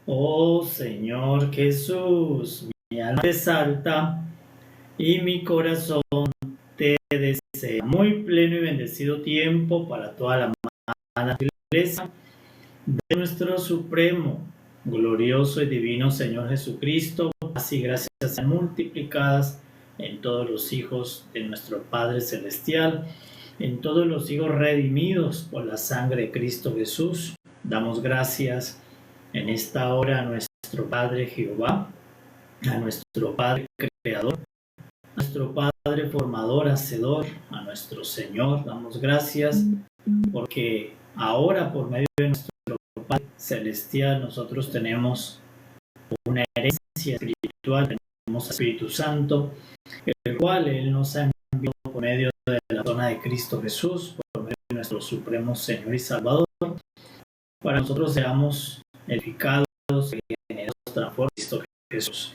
Oh Señor Jesús, mi alma te exalta y mi corazón te desea. Muy pleno y bendecido tiempo para toda la amada iglesia de nuestro supremo, glorioso y divino Señor Jesucristo. Así gracias sean multiplicadas en todos los hijos de nuestro Padre Celestial, en todos los hijos redimidos por la sangre de Cristo Jesús. Damos gracias en esta hora a nuestro Padre Jehová, a nuestro Padre Creador, a nuestro Padre Formador, Hacedor, a nuestro Señor. Damos gracias porque ahora por medio de nuestro Padre Celestial nosotros tenemos una herencia espiritual, tenemos al Espíritu Santo, el cual Él nos ha enviado por medio de la persona de Cristo Jesús, por medio de nuestro Supremo Señor y Salvador, para que nosotros seamos edificados, regenerados, transformados en Cristo Jesús.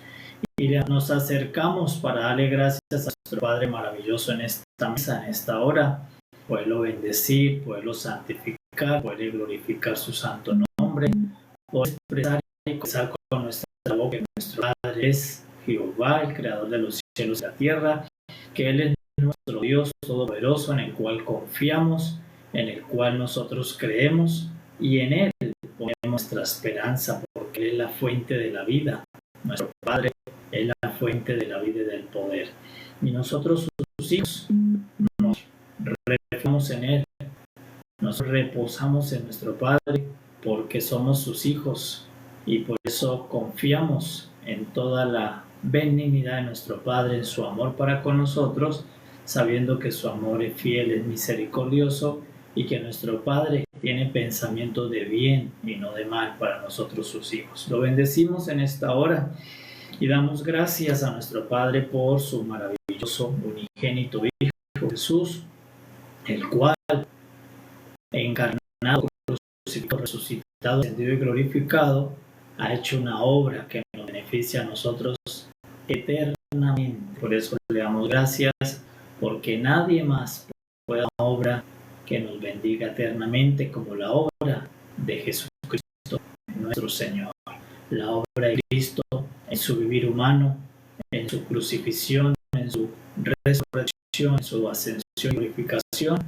Y nos acercamos para darle gracias a nuestro Padre maravilloso en esta mesa, en esta hora, poderlo bendecir, poderlo santificar, poder glorificar su santo nombre, poder expresar y confesar con nuestra boca que nuestro Padre es Jehová, el creador de los cielos y la tierra, que Él es nuestro Dios todopoderoso en el cual confiamos, en el cual nosotros creemos y en Él ponemos nuestra esperanza, porque Él es la fuente de la vida. Nuestro Padre es la fuente de la vida y del poder. Y nosotros, sus hijos, nos refugiamos en Él, nos reposamos en nuestro Padre, porque somos sus hijos y por eso confiamos en toda la benignidad de nuestro Padre, en su amor para con nosotros, sabiendo que su amor es fiel, es misericordioso y que nuestro Padre tiene pensamientos de bien y no de mal para nosotros sus hijos. Lo bendecimos en esta hora y damos gracias a nuestro Padre por su maravilloso unigénito Hijo Jesús, el cual, encarnado, crucificado, resucitado, ascendido y glorificado, ha hecho una obra que nos beneficia a nosotros eternamente. Por eso le damos gracias, porque nadie más puede hacer una obra que nos bendiga eternamente como la obra de Jesucristo, nuestro Señor. La obra de Cristo en su vivir humano, en su crucifixión, en su resurrección, en su ascensión y glorificación,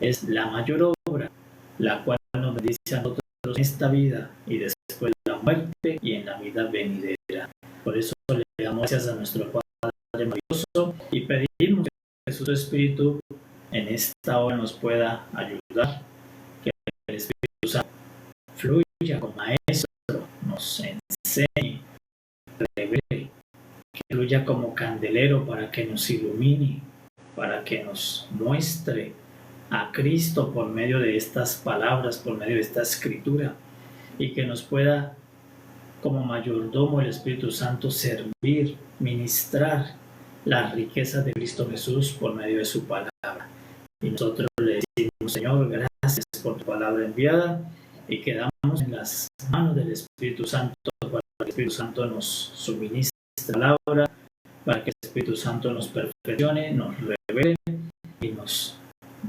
es la mayor obra, la cual nos bendice a nosotros en esta vida y después de la muerte y en la vida venidera. Por eso le damos gracias a nuestro Padre maravilloso y pedimos que su Espíritu en esta hora nos pueda ayudar, que el Espíritu Santo fluya como maestro, nos enseñe, revele, que fluya como candelero para que nos ilumine, para que nos muestre a Cristo por medio de estas palabras, por medio de esta escritura, y que nos pueda, como mayordomo el Espíritu Santo, servir, ministrar las riquezas de Cristo Jesús por medio de su palabra. Y nosotros le decimos, Señor, gracias por tu palabra enviada, y quedamos en las manos del Espíritu Santo para que el Espíritu Santo nos suministre la palabra, para que el Espíritu Santo nos perfeccione, nos revele y nos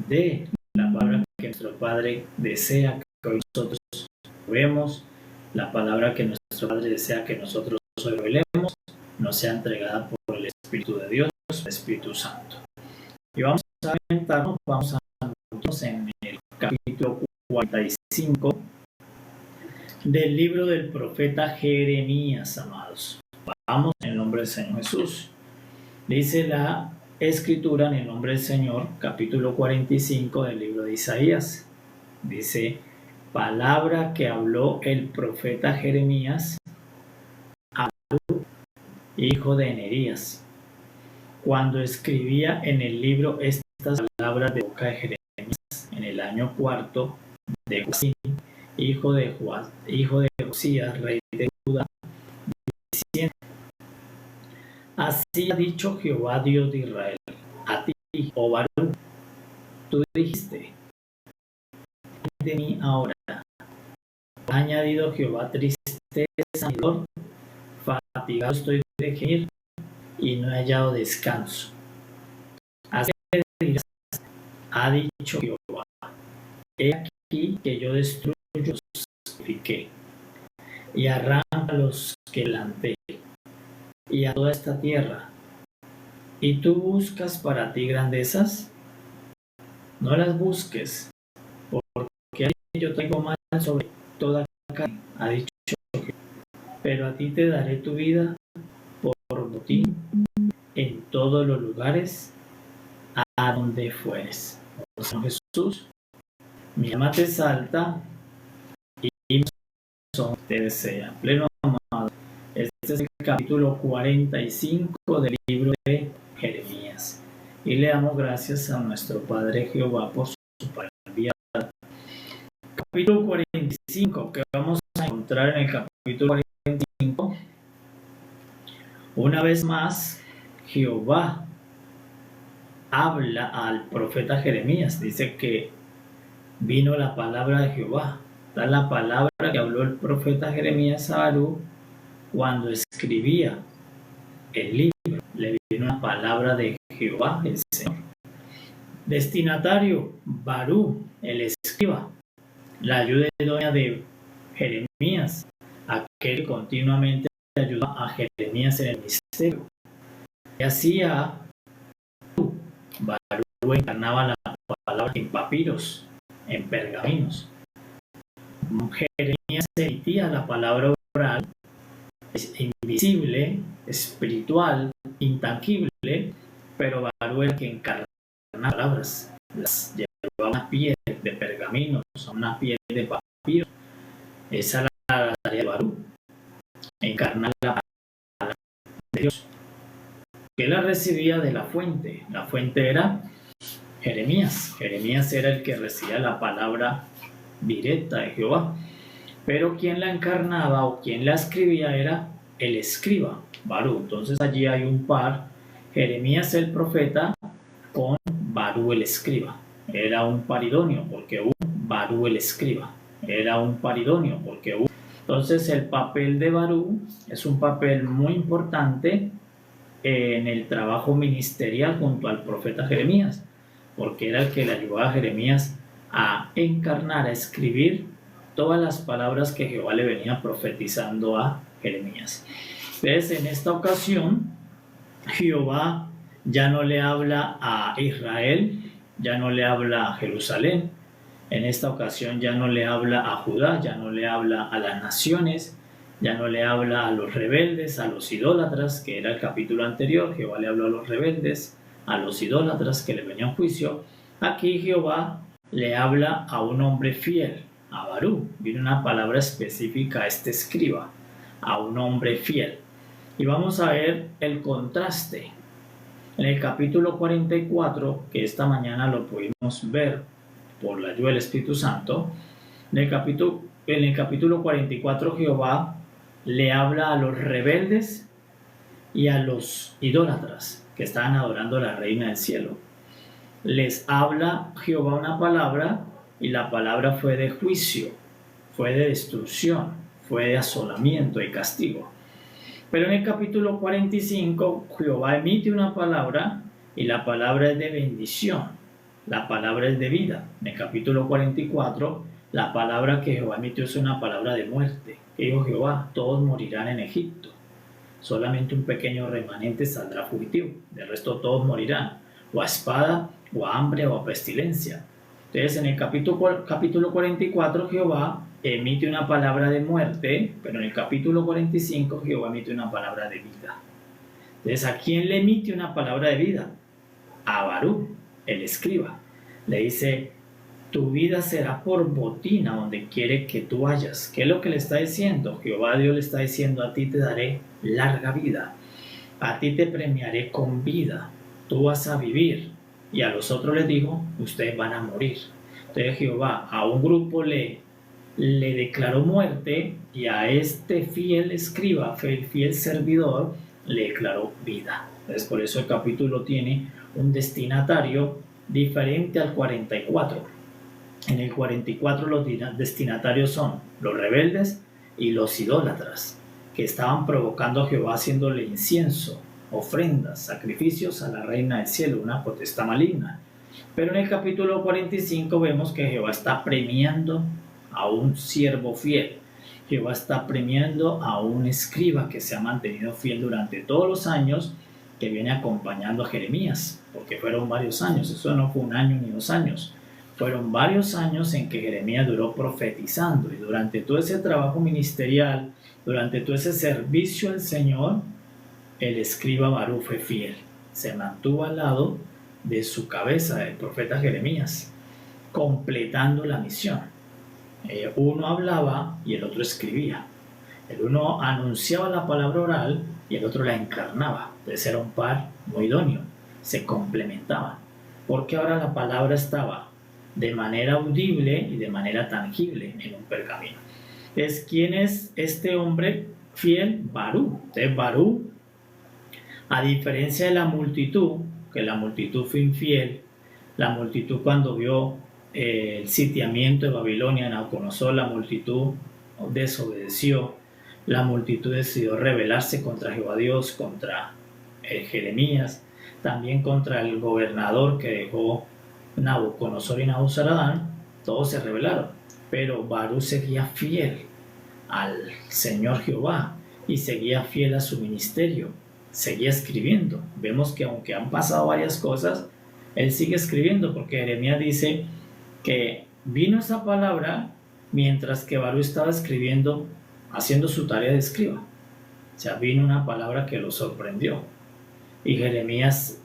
de la palabra que nuestro Padre desea que hoy nosotros vemos, la palabra que nuestro Padre desea que nosotros hoy revelemos, nos sea entregada por el Espíritu de Dios, el Espíritu Santo. Y vamos a aventarnos, vamos a meternos en el capítulo 45 del libro del profeta Jeremías, amados. Vamos en el nombre del Señor Jesús. Dice la Escritura en el nombre del Señor, capítulo 45 del libro de Isaías. Dice, palabra que habló el profeta Jeremías a Barúc, hijo de Nerías, cuando escribía en el libro estas palabras de boca de Jeremías en el año cuarto de Joacim, hijo de Josías, rey de Judá, diciendo, así ha dicho Jehová Dios de Israel, a ti, oh Barúc, tú dijiste, de mí ahora, ha añadido Jehová tristeza y dolor, fatigado estoy de gemir y no he hallado descanso. Así dirás, ha dicho Jehová, he aquí que yo destruyo, sacrifiqué, y arranca a los que planté y a toda esta tierra. ¿Y tú buscas para ti grandezas? No las busques, porque yo traigo mal sobre toda carne, ha dicho Jehová. Pero a ti te daré tu vida por botín en todos los lugares a donde fueres. Señor Jesús, mi alma te exalta y mi corazón te desea. Pleno amado, este es el capítulo 45 del libro de Jeremías. Y le damos gracias a nuestro Padre Jehová por su palabra enviada. Capítulo 45, que vamos a encontrar en el capítulo 45. Una vez más, Jehová habla al profeta Jeremías. Dice que vino la palabra de Jehová. Esta es la palabra que habló el profeta Jeremías a Barú cuando escribía el libro. Le vino la palabra de Jehová, el Señor. Destinatario, Barú, el escriba. La ayuda idónea de Jeremías, aquel que continuamente ayudó a Jeremías en el ministerio. Y hacía Barú encarnaba la palabra en papiros, en pergaminos. Jeremías emitía la palabra oral, invisible, espiritual, intangible, pero Barú era el que encarnaba palabras, las llevaba a una piel de pergaminos, a una piel de papiros. Esa era la tarea de Barú, encarnar la palabra de Dios, que la recibía de la fuente. La fuente era Jeremías. Jeremías era el que recibía la palabra directa de Jehová, pero quien la encarnaba o quien la escribía era el escriba, Barú. Entonces allí hay un par, Jeremías el profeta con Barú el escriba. Era un par idóneo porque hubo Barú el escriba. Era un par idóneo porque hubo. Entonces el papel de Barú es un papel muy importante en el trabajo ministerial junto al profeta Jeremías, porque era el que le ayudaba a Jeremías a encarnar, a escribir todas las palabras que Jehová le venía profetizando a Jeremías. Entonces, en esta ocasión, Jehová ya no le habla a Israel, ya no le habla a Jerusalén, en esta ocasión ya no le habla a Judá, ya no le habla a las naciones, ya no le habla a los rebeldes, a los idólatras, que era el capítulo anterior. Jehová le habló a los rebeldes, a los idólatras que le venían juicio. Aquí Jehová le habla a un hombre fiel, a Barú. Viene una palabra específica a este escriba, a un hombre fiel. Y vamos a ver el contraste. En el capítulo 44, que esta mañana lo pudimos ver por la ayuda del Espíritu Santo, en el capítulo 44 Jehová le habla a los rebeldes y a los idólatras que estaban adorando a la reina del cielo. Les habla Jehová una palabra y la palabra fue de juicio, fue de destrucción, fue de asolamiento y castigo. Pero en el capítulo 45 Jehová emite una palabra y la palabra es de bendición, la palabra es de vida. En el capítulo 44 la palabra que Jehová emitió es una palabra de muerte. Que dijo Jehová: todos morirán en Egipto, solamente un pequeño remanente saldrá fugitivo, del resto todos morirán, o a espada, o a hambre, o a pestilencia. Entonces en el capítulo 44 Jehová emite una palabra de muerte, pero en el capítulo 45 Jehová emite una palabra de vida. Entonces, ¿a quién le emite una palabra de vida? A Barú, el escriba. Le dice: tu vida será por botín a donde quiere que tú vayas. ¿Qué es lo que le está diciendo? Jehová Dios le está diciendo: a ti te daré larga vida, a ti te premiaré con vida, tú vas a vivir. Y a los otros les dijo: ustedes van a morir. Entonces Jehová a un grupo le declaró muerte, y a este fiel escriba, fiel servidor, le declaró vida. Entonces por eso el capítulo tiene un destinatario diferente al 44. En el 44 los destinatarios son los rebeldes y los idólatras, que estaban provocando a Jehová haciéndole incienso, ofrendas, sacrificios a la reina del cielo, una potestad maligna. Pero en el capítulo 45 vemos que Jehová está premiando a un siervo fiel. Jehová está premiando a un escriba que se ha mantenido fiel durante todos los años, que viene acompañando a Jeremías, porque fueron varios años, eso no fue un año ni 2 años, fueron varios años en que Jeremías duró profetizando, y durante todo ese trabajo ministerial, durante todo ese servicio al Señor, el escriba Barú fue fiel, se mantuvo al lado de su cabeza, del profeta Jeremías, completando la misión. Uno hablaba y el otro escribía. El uno anunciaba la palabra oral y el otro la encarnaba. Entonces era un par muy idóneo, se complementaban, porque ahora la palabra estaba de manera audible y de manera tangible en un pergamino. Entonces, ¿quién es este hombre fiel? Barú. Entonces, Barú, a diferencia de la multitud, que la multitud fue infiel, la multitud cuando vio el sitiamiento de Babilonia, Nabucodonosor, la multitud desobedeció, la multitud decidió rebelarse contra Jehová Dios, contra Jeremías, también contra el gobernador que dejó Nabucodonosor y Nabuzaradán. Todos se rebelaron, pero Barú seguía fiel al Señor Jehová y seguía fiel a su ministerio, seguía escribiendo. Vemos que aunque han pasado varias cosas, él sigue escribiendo, porque Jeremías dice que vino esa palabra mientras que Barú estaba escribiendo, haciendo su tarea de escriba. O sea, vino una palabra que lo sorprendió, y Jeremías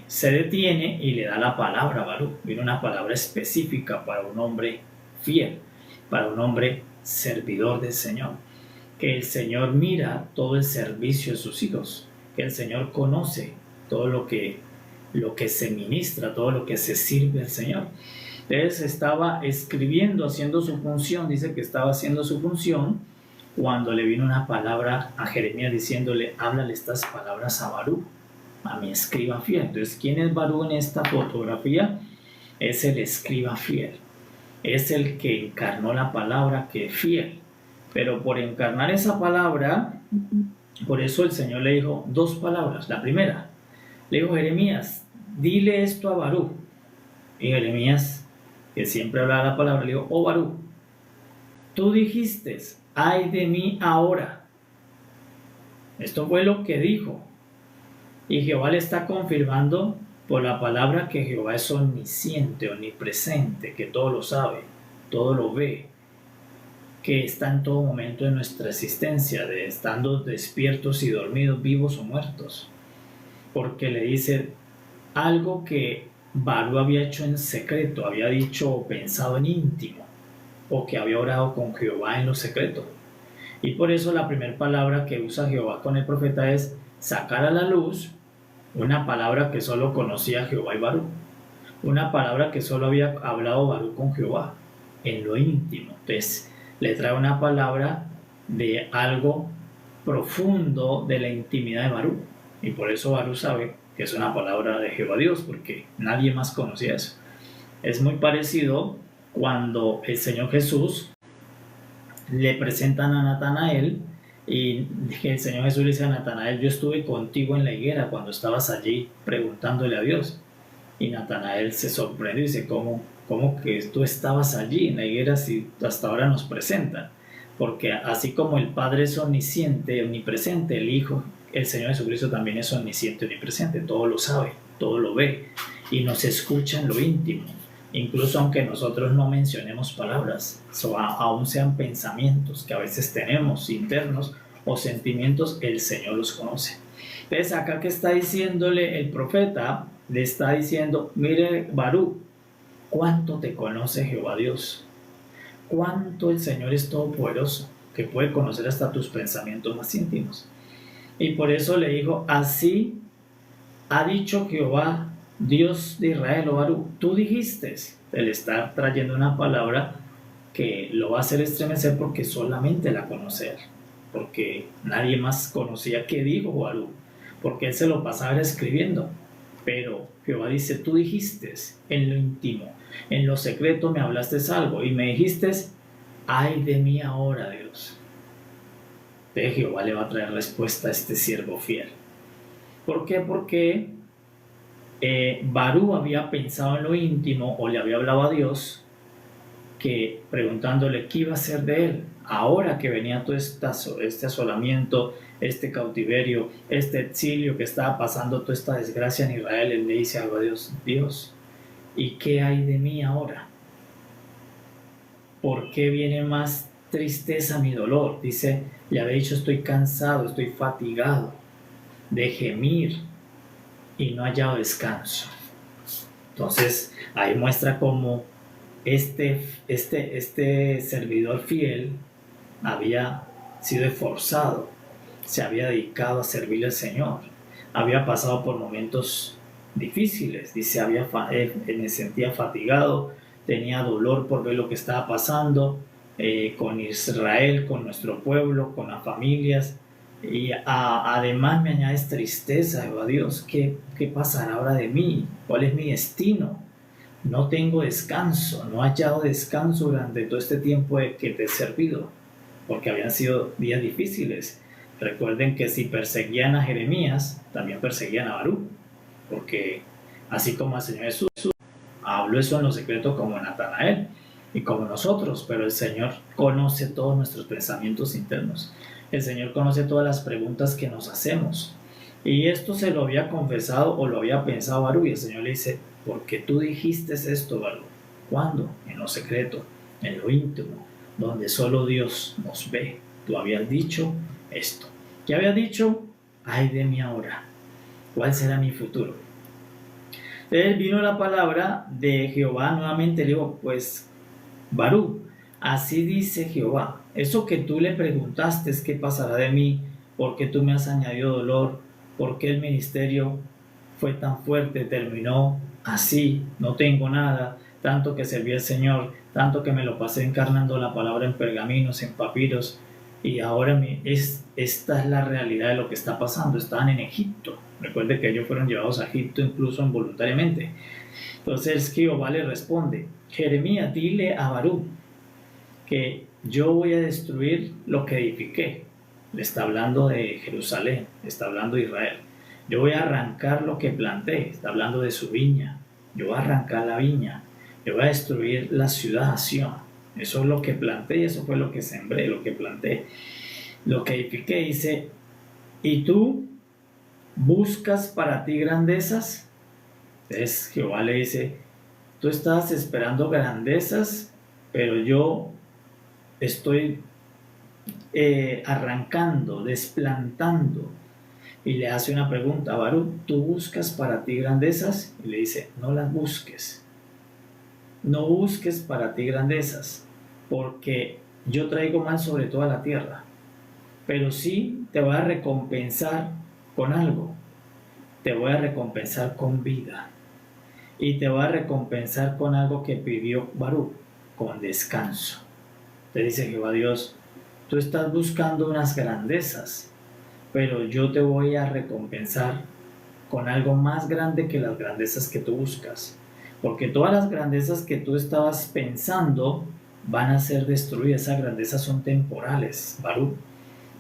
se detiene y le da la palabra a Barú. Vino una palabra específica para un hombre fiel, para un hombre servidor del Señor, que el Señor mira todo el servicio de sus hijos, que el Señor conoce todo lo que se ministra, todo lo que se sirve al Señor. Entonces estaba escribiendo, haciendo su función. Dice que estaba haciendo su función cuando le vino una palabra a Jeremías diciéndole: háblale estas palabras a Barú, a mi escriba fiel. Entonces, ¿quién es Barú en esta fotografía? Es el escriba fiel, es el que encarnó la palabra, que es fiel. Pero por encarnar esa palabra, por eso el Señor le dijo 2 palabras. La primera, le dijo: Jeremías, dile esto a Barú. Y Jeremías, que siempre hablaba la palabra, le dijo: oh Barú, tú dijiste, ay de mí ahora. Esto fue lo que dijo. Y Jehová le está confirmando por la palabra que Jehová es omnisciente, omnipresente, que todo lo sabe, todo lo ve, que está en todo momento de nuestra existencia, de estando despiertos y dormidos, vivos o muertos. Porque le dice algo que Barú había hecho en secreto, había dicho o pensado en íntimo, o que había orado con Jehová en lo secreto. Y por eso la primera palabra que usa Jehová con el profeta es sacar a la luz una palabra que solo conocía Jehová y Barú, una palabra que solo había hablado Barú con Jehová en lo íntimo. Entonces le trae una palabra de algo profundo de la intimidad de Barú, y por eso Barú sabe que es una palabra de Jehová Dios, porque nadie más conocía eso. Es muy parecido cuando el Señor Jesús le presentan a Natanael, y el Señor Jesús le dice a Natanael: yo estuve contigo en la higuera cuando estabas allí preguntándole a Dios. Y Natanael se sorprende y dice: ¿Cómo que tú estabas allí en la higuera si hasta ahora nos presentan? Porque así como el Padre es omnisciente, omnipresente, el Hijo, el Señor Jesucristo, también es omnisciente, omnipresente, todo lo sabe, todo lo ve y nos escucha en lo íntimo. Incluso aunque nosotros no mencionemos palabras, aún sean pensamientos que a veces tenemos internos o sentimientos, el Señor los conoce. Entonces acá que está diciéndole el profeta, le está diciendo: mire Barú, cuánto te conoce Jehová Dios, cuánto el Señor es todopoderoso, que puede conocer hasta tus pensamientos más íntimos. Y por eso le dijo: así ha dicho Jehová Dios de Israel, oh Barú, tú dijiste. Él está trayendo una palabra que lo va a hacer estremecer, porque solamente la conoce él, porque nadie más conocía qué dijo Barú, porque él se lo pasaba escribiendo. Pero Jehová dice: tú dijiste en lo íntimo, en lo secreto me hablaste algo y me dijiste: ay de mí ahora, Dios. Entonces Jehová le va a traer respuesta a este siervo fiel. ¿Por qué? Porque Barú había pensado en lo íntimo, o le había hablado a Dios que preguntándole qué iba a hacer de él, ahora que venía todo este asolamiento, este cautiverio, este exilio que estaba pasando, toda esta desgracia en Israel. Él le dice algo a Dios: Dios, ¿y qué hay de mí ahora? ¿Por qué viene más tristeza mi dolor? Dice, le había dicho, estoy cansado, estoy fatigado de gemir y no he hallado descanso. Entonces ahí muestra cómo este servidor fiel había sido esforzado, se había dedicado a servirle al Señor, había pasado por momentos difíciles, dice, me sentía fatigado, tenía dolor por ver lo que estaba pasando con Israel, con nuestro pueblo, con las familias, y además me añades tristeza. Digo, Dios, ¿qué pasará ahora de mí? ¿Cuál es mi destino? No tengo descanso, no he hallado descanso durante todo este tiempo que te he servido, porque habían sido días difíciles. Recuerden que si perseguían a Jeremías, también perseguían a Baruch, porque así como el Señor Jesús habló eso en lo secreto como Natanael y como nosotros, pero el Señor conoce todos nuestros pensamientos internos. El Señor conoce todas las preguntas que nos hacemos. Y esto se lo había confesado o lo había pensado Baruch, y el Señor le dice, porque tú dijiste esto, Baruch. ¿Cuándo? En lo secreto, en lo íntimo, donde solo Dios nos ve. Tú habías dicho esto. ¿Qué habías dicho? Ay de mí ahora. ¿Cuál será mi futuro? Entonces vino la palabra de Jehová nuevamente. Le digo, pues, Baruch, así dice Jehová, eso que tú le preguntaste es qué pasará de mí, porque tú me has añadido dolor, porque el ministerio fue tan fuerte, terminó así, no tengo nada, tanto que serví al Señor, tanto que me lo pasé encarnando la palabra en pergaminos, en papiros, y ahora esta es la realidad de lo que está pasando. Estaban en Egipto, recuerde que ellos fueron llevados a Egipto incluso involuntariamente. Entonces Jehová le responde, Jeremías, dile a Baruch que yo voy a destruir lo que edifiqué. Le está hablando de Jerusalén, está hablando de Israel. Yo voy a arrancar lo que planté, está hablando de su viña. Yo voy a arrancar la viña, yo voy a destruir la ciudad Sión. Eso es lo que planté y eso fue lo que sembré, lo que planté. Lo que edifiqué, dice, ¿y tú buscas para ti grandezas? Entonces Jehová le dice, tú estabas esperando grandezas, pero yo estoy arrancando, desplantando. Y le hace una pregunta a Baruch, ¿tú buscas para ti grandezas? Y le dice, no las busques. No busques para ti grandezas, porque yo traigo mal sobre toda la tierra. Pero sí te voy a recompensar con algo. Te voy a recompensar con vida. Y te voy a recompensar con algo que pidió Baruch, con descanso. Te dice Jehová Dios, tú estás buscando unas grandezas, pero yo te voy a recompensar con algo más grande que las grandezas que tú buscas. Porque todas las grandezas que tú estabas pensando van a ser destruidas. Esas grandezas son temporales, Baruch.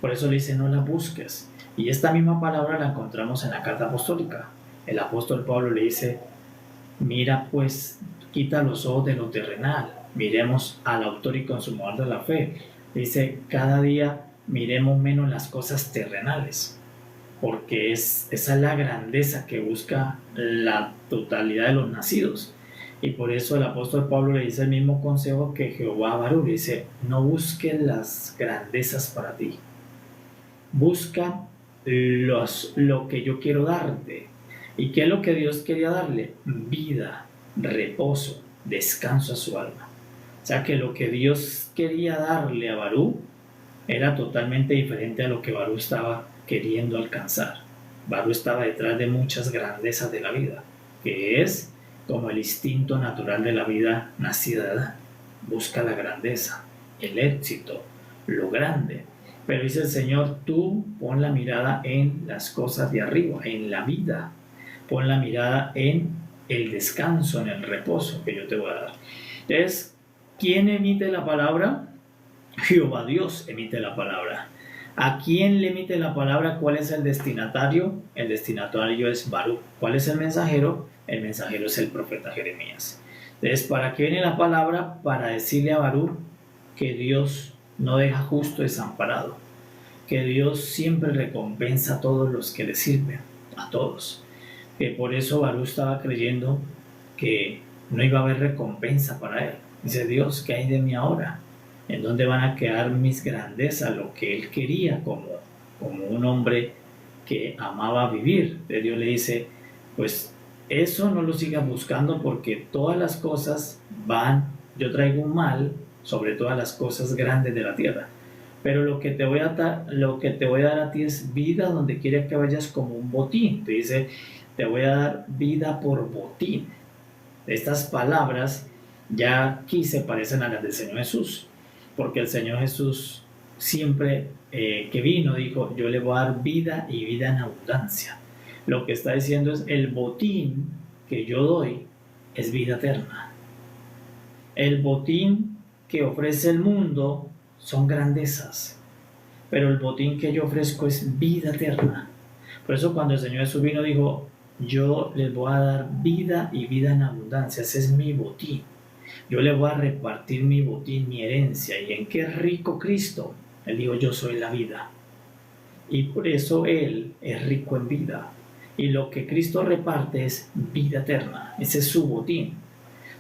Por eso le dice, no las busques. Y esta misma palabra la encontramos en la carta apostólica. El apóstol Pablo le dice, mira pues, quita los ojos de lo terrenal, miremos al autor y consumador de la fe. Dice, cada día miremos menos las cosas terrenales, porque esa es la grandeza que busca la totalidad de los nacidos. Y por eso el apóstol Pablo le dice el mismo consejo que Jehová a Baruch, dice, no busques las grandezas para ti, busca lo que yo quiero darte. ¿Y qué es lo que Dios quería darle? Vida, reposo, descanso a su alma. O sea que lo que Dios quería darle a Baruch era totalmente diferente a lo que Baruch estaba queriendo alcanzar. Baruch estaba detrás de muchas grandezas de la vida, que es como el instinto natural de la vida nacida de Adán. Busca la grandeza, el éxito, lo grande. Pero dice el Señor, tú pon la mirada en las cosas de arriba, en la vida. Pon la mirada en el descanso, en el reposo que yo te voy a dar. Entonces, ¿quién emite la palabra? Jehová Dios emite la palabra. ¿A quién le emite la palabra? ¿Cuál es el destinatario? El destinatario es Baruch. ¿Cuál es el mensajero? El mensajero es el profeta Jeremías. Entonces, ¿para qué viene la palabra? Para decirle a Barú que Dios no deja justo desamparado, que Dios siempre recompensa a todos los que le sirven, a todos. Que por eso Barú estaba creyendo que no iba a haber recompensa para él. Dice: Dios, ¿qué hay de mí ahora? ¿En dónde van a quedar mis grandezas? Lo que él quería como un hombre que amaba vivir. Entonces Dios le dice: pues eso no lo sigas buscando, porque todas las cosas yo traigo un mal sobre todas las cosas grandes de la tierra. Pero lo que te voy a dar a ti es vida donde quiera que vayas, como un botín. Te dice: te voy a dar vida por botín. Estas palabras ya aquí se parecen a las del Señor Jesús, porque el Señor Jesús siempre que vino dijo: yo le voy a dar vida y vida en abundancia. Lo que está diciendo es: el botín que yo doy es vida eterna. El botín que ofrece el mundo son grandezas, pero el botín que yo ofrezco es vida eterna. Por eso cuando el Señor Jesús vino dijo: yo les voy a dar vida y vida en abundancia. Ese es mi botín. Yo le voy a repartir mi botín, mi herencia. ¿Y en qué es rico Cristo? Él dijo: yo soy la vida. Y por eso Él es rico en vida. Y lo que Cristo reparte es vida eterna. Ese es su botín.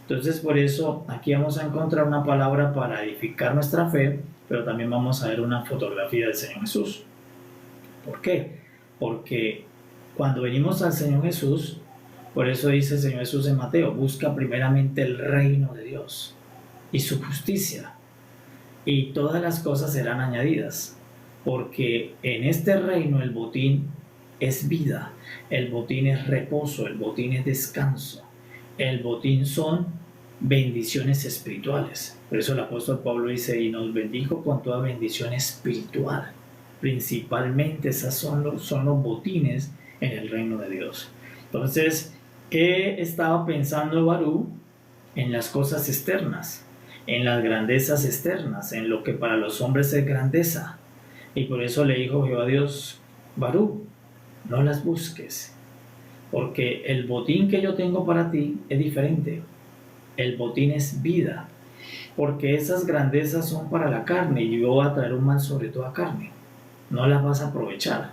Entonces, por eso aquí vamos a encontrar una palabra para edificar nuestra fe, pero también vamos a ver una fotografía del Señor Jesús. ¿Por qué? Porque cuando venimos al Señor Jesús, por eso dice el Señor Jesús en Mateo: busca primeramente el reino de Dios y su justicia, y todas las cosas serán añadidas. Porque en este reino el botín es vida, el botín es reposo, el botín es descanso, el botín son bendiciones espirituales. Por eso el apóstol Pablo dice: y nos bendijo con toda bendición espiritual. Principalmente esos son los botines en el reino de Dios. Entonces, ¿qué estaba pensando Barú? En las cosas externas, en las grandezas externas, en lo que para los hombres es grandeza. Y por eso le dijo Jehová Dios: Barú, no las busques, porque el botín que yo tengo para ti es diferente. El botín es vida, porque esas grandezas son para la carne, y yo voy a traer un mal sobre toda carne. No las vas a aprovechar.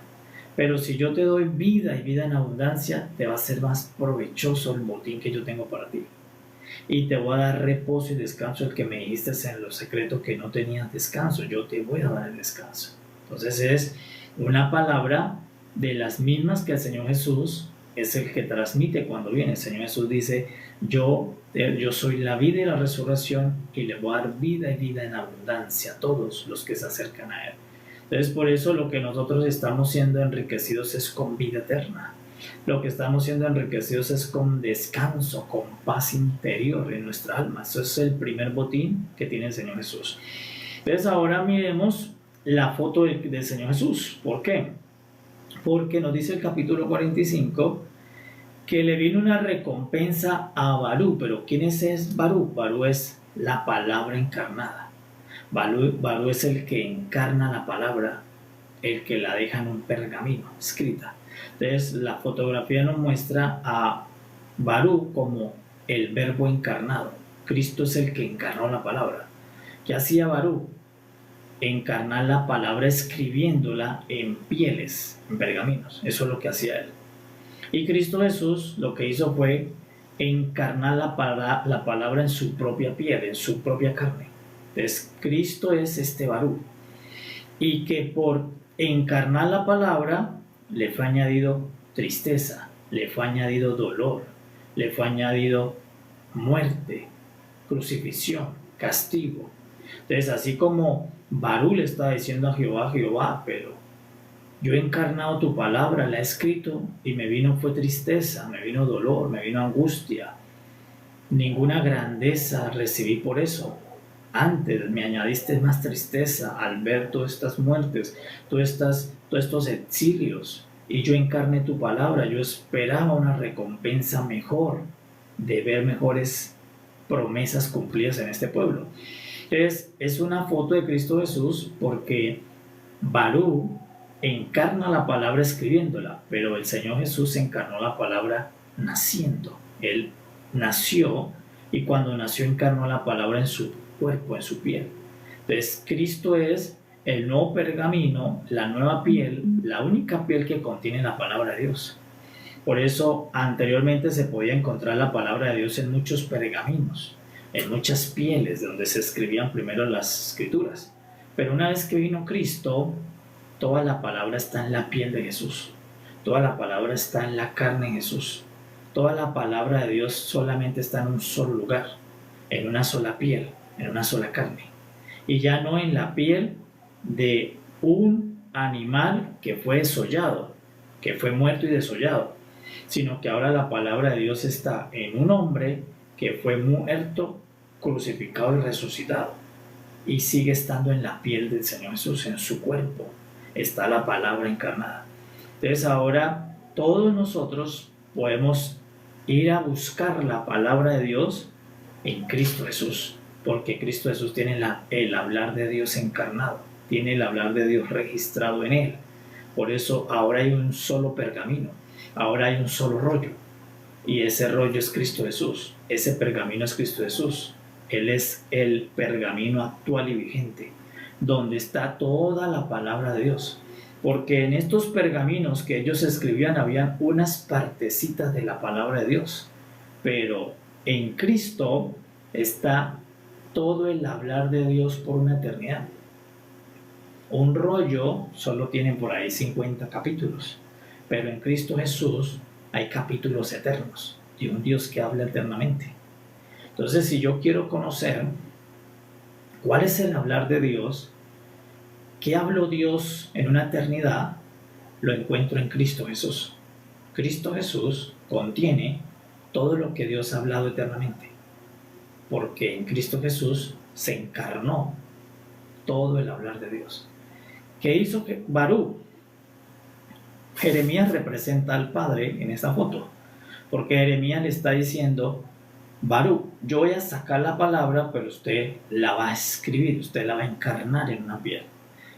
Pero si yo te doy vida y vida en abundancia, te va a ser más provechoso el botín que yo tengo para ti. Y te voy a dar reposo y descanso, el que me dijiste en lo secreto que no tenías descanso. Yo te voy a dar el descanso. Entonces es una palabra de las mismas que el Señor Jesús es el que transmite cuando viene. El Señor Jesús dice: yo soy la vida y la resurrección, y le voy a dar vida y vida en abundancia a todos los que se acercan a Él. Entonces, por eso lo que nosotros estamos siendo enriquecidos es con vida eterna. Lo que estamos siendo enriquecidos es con descanso, con paz interior en nuestra alma. Eso es el primer botín que tiene el Señor Jesús. Entonces, ahora miremos la foto del Señor Jesús. ¿Por qué? Porque nos dice el capítulo 45 que le vino una recompensa a Barú. Pero ¿quién es Barú? Barú es la palabra encarnada. Barú es el que encarna la palabra, el que la deja en un pergamino escrita. Entonces la fotografía nos muestra a Barú como el verbo encarnado. Cristo es el que encarnó la palabra. ¿Qué hacía Barú? Encarnar la palabra escribiéndola en pieles, en pergaminos. Eso es lo que hacía él. Y Cristo Jesús lo que hizo fue encarnar la palabra en su propia piel, en su propia carne. Entonces Cristo es este Barú, y que por encarnar la palabra le fue añadido tristeza, le fue añadido dolor, le fue añadido muerte, crucifixión, castigo. Entonces, así como Barú le está diciendo a Jehová: Jehová, pero yo he encarnado tu palabra, la he escrito, y me fue tristeza, me vino dolor, me vino angustia, ninguna grandeza recibí por eso. Antes me añadiste más tristeza al ver todas estas muertes, todos estos exilios, y yo encarné tu palabra. Yo esperaba una recompensa mejor, de ver mejores promesas cumplidas en este pueblo. Entonces, es una foto de Cristo Jesús, porque Barú encarna la palabra escribiéndola, pero el Señor Jesús encarnó la palabra naciendo. Él nació y cuando nació encarnó la palabra en su cuerpo, en su piel. Entonces Cristo es el nuevo pergamino, la nueva piel, la única piel que contiene la palabra de Dios. Por eso anteriormente se podía encontrar la palabra de Dios en muchos pergaminos, en muchas pieles de donde se escribían primero las escrituras. Pero una vez que vino Cristo, toda la palabra está en la piel de Jesús. Toda la palabra está en la carne de Jesús. Toda la palabra de Dios solamente está en un solo lugar, en una sola piel, en una sola carne. Y ya no en la piel de un animal que fue desollado, que fue muerto y desollado, sino que ahora la palabra de Dios está en un hombre que fue muerto, crucificado y resucitado, y sigue estando en la piel del Señor Jesús, en su cuerpo está la palabra encarnada. Entonces ahora todos nosotros podemos ir a buscar la palabra de Dios en Cristo Jesús, porque Cristo Jesús tiene el hablar de Dios encarnado, tiene el hablar de Dios registrado en él. Por eso ahora hay un solo pergamino, ahora hay un solo rollo, y ese rollo es Cristo Jesús, ese pergamino es Cristo Jesús. Él es el pergamino actual y vigente, donde está toda la palabra de Dios. Porque en estos pergaminos que ellos escribían habían unas partecitas de la palabra de Dios. Pero en Cristo está todo el hablar de Dios por una eternidad. Un rollo solo tiene por ahí 50 capítulos. Pero en Cristo Jesús hay capítulos eternos y un Dios que habla eternamente. Entonces, si yo quiero conocer cuál es el hablar de Dios, qué habló Dios en una eternidad, lo encuentro en Cristo Jesús. Cristo Jesús contiene todo lo que Dios ha hablado eternamente, porque en Cristo Jesús se encarnó todo el hablar de Dios. ¿Qué hizo Barú? Jeremías representa al Padre en esta foto, porque Jeremías le está diciendo: Barú, yo voy a sacar la palabra, pero usted la va a escribir, usted la va a encarnar en una piel.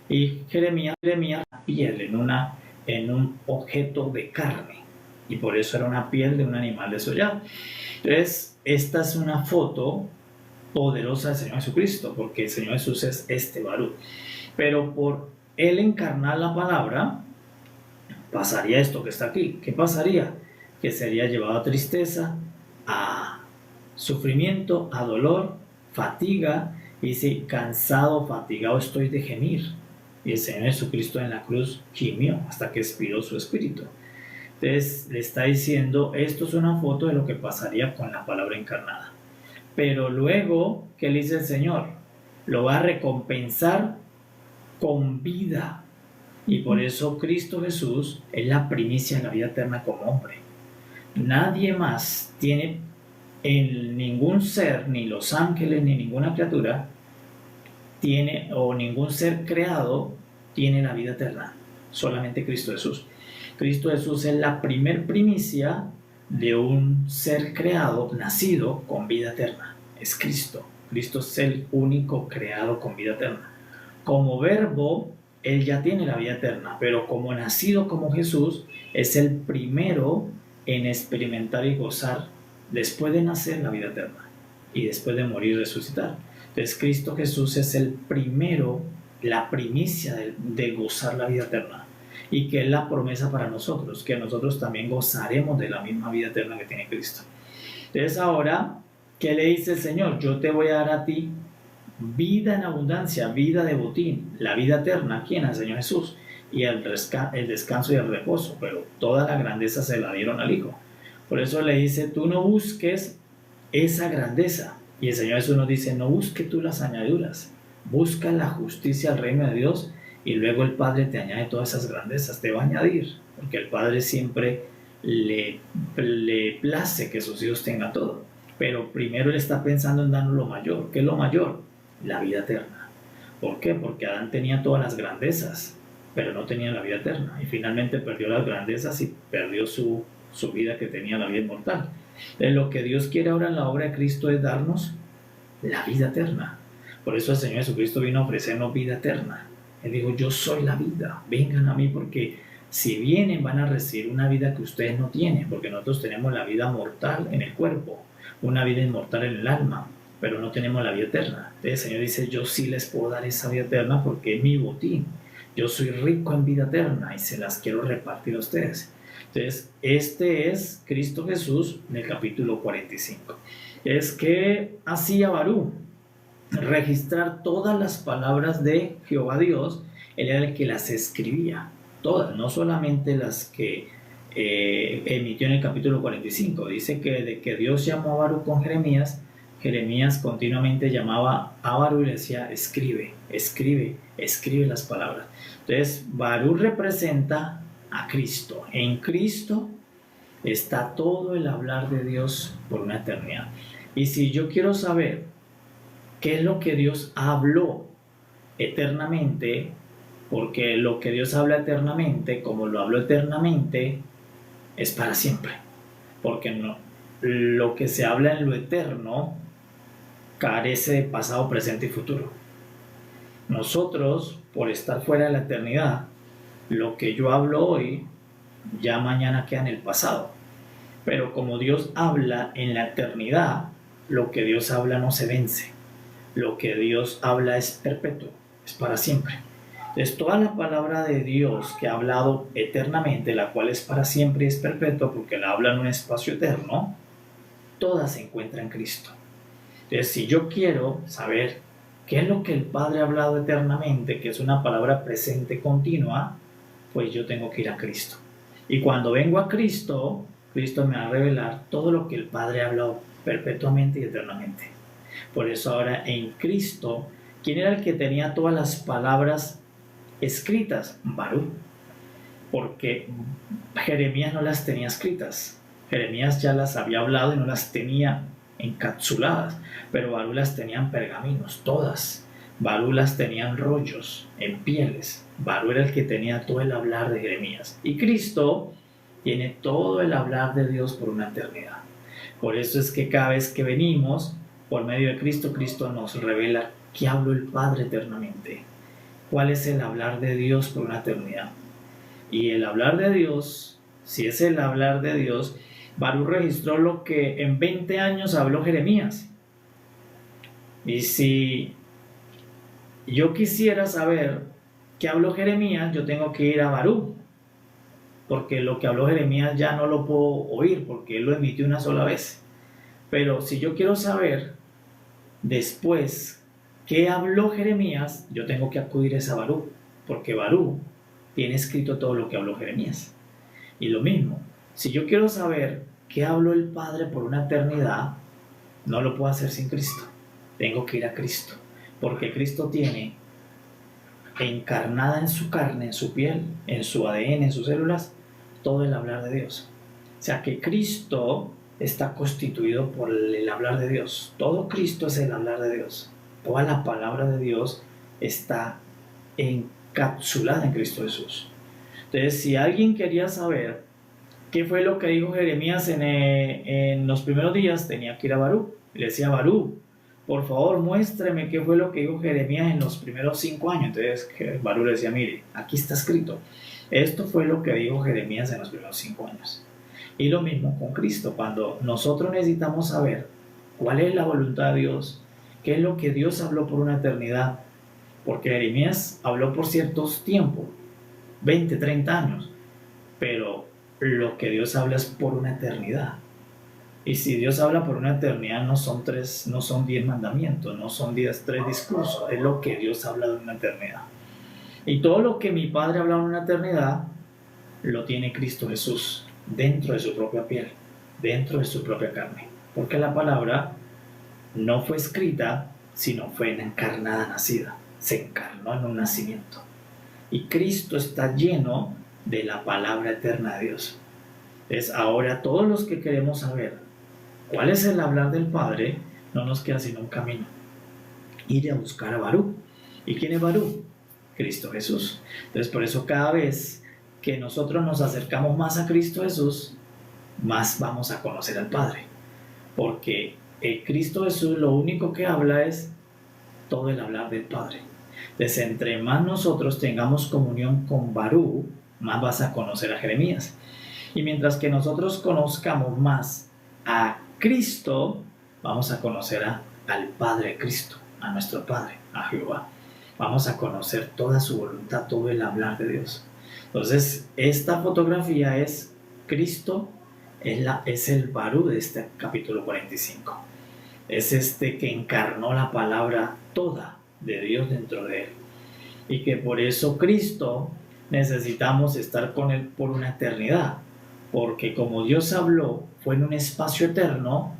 Y Jeremías la piel en un objeto de carne, y por eso era una piel de un animal desollado. Entonces, esta es una foto poderosa del Señor Jesucristo, porque el Señor Jesús es este Barú. Pero por él encarnar la palabra, pasaría esto que está aquí. ¿Qué pasaría? Que sería llevado a tristeza, a sufrimiento, a dolor, fatiga, y dice: cansado, fatigado estoy de gemir. Y el Señor Jesucristo en la cruz gimió hasta que expiró su espíritu. Entonces le está diciendo: esto es una foto de lo que pasaría con la palabra encarnada. Pero luego, ¿qué le dice el Señor? Lo va a recompensar con vida. Y por eso Cristo Jesús es la primicia de la vida eterna como hombre. Nadie más tiene, en ningún ser, ni los ángeles, ni ninguna criatura tiene, o ningún ser creado tiene la vida eterna. Solamente Cristo Jesús. Cristo Jesús es la primer primicia de un ser creado, nacido con vida eterna. Es Cristo. Cristo es el único creado con vida eterna. Como verbo, él ya tiene la vida eterna, pero como nacido como Jesús, es el primero en experimentar y gozar después de nacer la vida eterna y después de morir y resucitar. Entonces Cristo Jesús es el primero, la primicia de gozar la vida eterna, y que es la promesa para nosotros, que nosotros también gozaremos de la misma vida eterna que tiene Cristo. Entonces ahora, ¿qué le dice el Señor? Yo te voy a dar a ti vida en abundancia, vida de botín, la vida eterna. ¿Quién? Al Señor Jesús. Y el descanso y el reposo, pero toda la grandeza se la dieron al Hijo. Por eso le dice: tú no busques esa grandeza. Y el Señor Jesús nos dice: no busques tú las añadiduras, busca la justicia al reino de Dios, y luego el Padre te añade todas esas grandezas, te va a añadir, porque el Padre siempre le place que sus hijos tengan todo. Pero primero Él está pensando en darnos lo mayor. ¿Qué es lo mayor? La vida eterna. ¿Por qué? Porque Adán tenía todas las grandezas, pero no tenía la vida eterna, y finalmente perdió las grandezas y perdió su vida que tenía, la vida inmortal. Entonces, lo que Dios quiere ahora en la obra de Cristo es darnos la vida eterna. Por eso el Señor Jesucristo vino a ofrecernos vida eterna. Él dijo: yo soy la vida, vengan a mí, porque si vienen van a recibir una vida que ustedes no tienen, porque nosotros tenemos la vida mortal en el cuerpo, una vida inmortal en el alma, pero no tenemos la vida eterna. Entonces el Señor dice, yo sí les puedo dar esa vida eterna porque es mi botín. Yo soy rico en vida eterna y se las quiero repartir a ustedes. Entonces, este es Cristo Jesús en el capítulo 45. Es que hacía Barú, registrar todas las palabras de Jehová Dios. Él era el que las escribía, todas, no solamente las que emitió en el capítulo 45. Dice que de que Dios llamó a Barú con Jeremías, Jeremías continuamente llamaba a Barú y le decía, escribe, escribe, escribe las palabras. Entonces, Barú representa a Cristo. En Cristo está todo el hablar de Dios por una eternidad. Y si yo quiero saber qué es lo que Dios habló eternamente, porque lo que Dios habla eternamente, como lo habló eternamente, es para siempre. Porque no, lo que se habla en lo eterno carece de pasado, presente y futuro. Nosotros, por estar fuera de la eternidad, lo que yo hablo hoy, ya mañana queda en el pasado. Pero como Dios habla en la eternidad, lo que Dios habla no se vence. Lo que Dios habla es perpetuo, es para siempre. Entonces, toda la palabra de Dios que ha hablado eternamente, la cual es para siempre y es perpetua, porque la habla en un espacio eterno, toda se encuentra en Cristo. Entonces, si yo quiero saber qué es lo que el Padre ha hablado eternamente, que es una palabra presente continua, pues yo tengo que ir a Cristo. Y cuando vengo a Cristo, Cristo me va a revelar todo lo que el Padre ha hablado perpetuamente y eternamente. Por eso ahora en Cristo, ¿quién era el que tenía todas las palabras escritas? Barú. Porque Jeremías no las tenía escritas. Jeremías ya las había hablado y no las tenía encapsuladas, pero Barú las tenía en pergaminos, todas. Barú las tenía en rollos, en pieles. Barú era el que tenía todo el hablar de Jeremías. Y Cristo tiene todo el hablar de Dios por una eternidad. Por eso es que cada vez que venimos, por medio de Cristo, Cristo nos revela qué habló el Padre eternamente. ¿Cuál es el hablar de Dios por una eternidad? Y el hablar de Dios, si es el hablar de Dios, Barú registró lo que en 20 años habló Jeremías. Y si yo quisiera saber qué habló Jeremías, yo tengo que ir a Barú, porque lo que habló Jeremías ya no lo puedo oír, porque él lo emitió una sola vez. Pero si yo quiero saber después qué habló Jeremías, yo tengo que acudir a Barú, porque Barú tiene escrito todo lo que habló Jeremías. Y lo mismo, si yo quiero saber qué habló el Padre por una eternidad, no lo puedo hacer sin Cristo. Tengo que ir a Cristo, porque Cristo tiene encarnada en su carne, en su piel, en su ADN, en sus células, todo el hablar de Dios. O sea que Cristo está constituido por el hablar de Dios. Todo Cristo es el hablar de Dios. Toda la palabra de Dios está encapsulada en Cristo Jesús. Entonces, si alguien quería saber qué fue lo que dijo Jeremías en los primeros días, tenía que ir a Barú. Le decía, Barú, por favor, muéstreme qué fue lo que dijo Jeremías en los primeros 5 años. Entonces, Barú le decía, mire, aquí está escrito. Esto fue lo que dijo Jeremías en los primeros 5 años. Y lo mismo con Cristo. Cuando nosotros necesitamos saber cuál es la voluntad de Dios, qué es lo que Dios habló por una eternidad, porque Jeremías habló por ciertos tiempos, 20, 30 años, pero lo que Dios habla es por una eternidad. Y si Dios habla por una eternidad, no son 10 mandamientos, no son 3 discursos, es lo que Dios habla de una eternidad. Y todo lo que mi Padre habla de una eternidad, lo tiene Cristo Jesús dentro de su propia piel, dentro de su propia carne. Porque la palabra no fue escrita, sino fue encarnada, nacida. Se encarnó en un nacimiento. Y Cristo está lleno de la palabra eterna de Dios. Entonces, ahora todos los que queremos saber cuál es el hablar del Padre, no nos queda sino un camino: ir a buscar a Barú. ¿Y quién es Barú? Cristo Jesús. Entonces, por eso cada vez que nosotros nos acercamos más a Cristo Jesús, más vamos a conocer al Padre. Porque el Cristo Jesús lo único que habla es todo el hablar del Padre. Entonces, entre más nosotros tengamos comunión con Barú, más vas a conocer a Jeremías. Y mientras que nosotros conozcamos más a Cristo, vamos a conocer al Padre Cristo, a nuestro Padre, a Jehová. Vamos a conocer toda su voluntad, todo el hablar de Dios. Entonces, esta fotografía es Cristo, es el Barú de este capítulo 45. Es este que encarnó la palabra toda de Dios dentro de él. Y que por eso Cristo necesitamos estar con él por una eternidad. Porque como Dios habló, fue en un espacio eterno,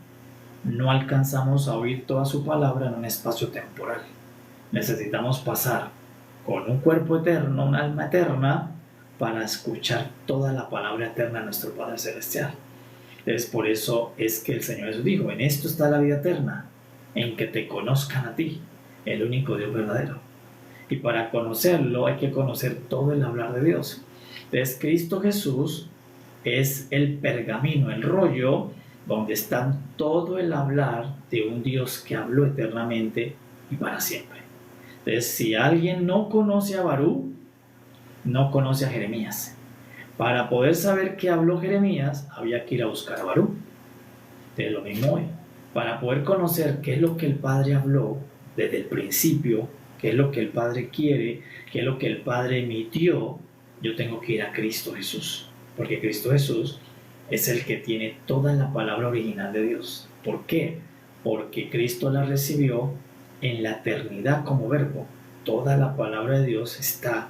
no alcanzamos a oír toda su palabra en un espacio temporal. Necesitamos pasar con un cuerpo eterno, un alma eterna, para escuchar toda la palabra eterna de nuestro Padre Celestial. Entonces, por eso es que el Señor Jesús dijo: en esto está la vida eterna, en que te conozcan a ti, el único Dios verdadero. Y para conocerlo hay que conocer todo el hablar de Dios. Entonces, Cristo Jesús es el pergamino, el rollo, donde está todo el hablar de un Dios que habló eternamente y para siempre. Entonces, si alguien no conoce a Barú, no conoce a Jeremías. Para poder saber qué habló Jeremías, había que ir a buscar a Barú. Entonces, lo mismo hoy. Para poder conocer qué es lo que el Padre habló desde el principio, qué es lo que el Padre quiere, qué es lo que el Padre emitió, yo tengo que ir a Cristo Jesús. Porque Cristo Jesús es el que tiene toda la palabra original de Dios. ¿Por qué? Porque Cristo la recibió en la eternidad como verbo. Toda la palabra de Dios está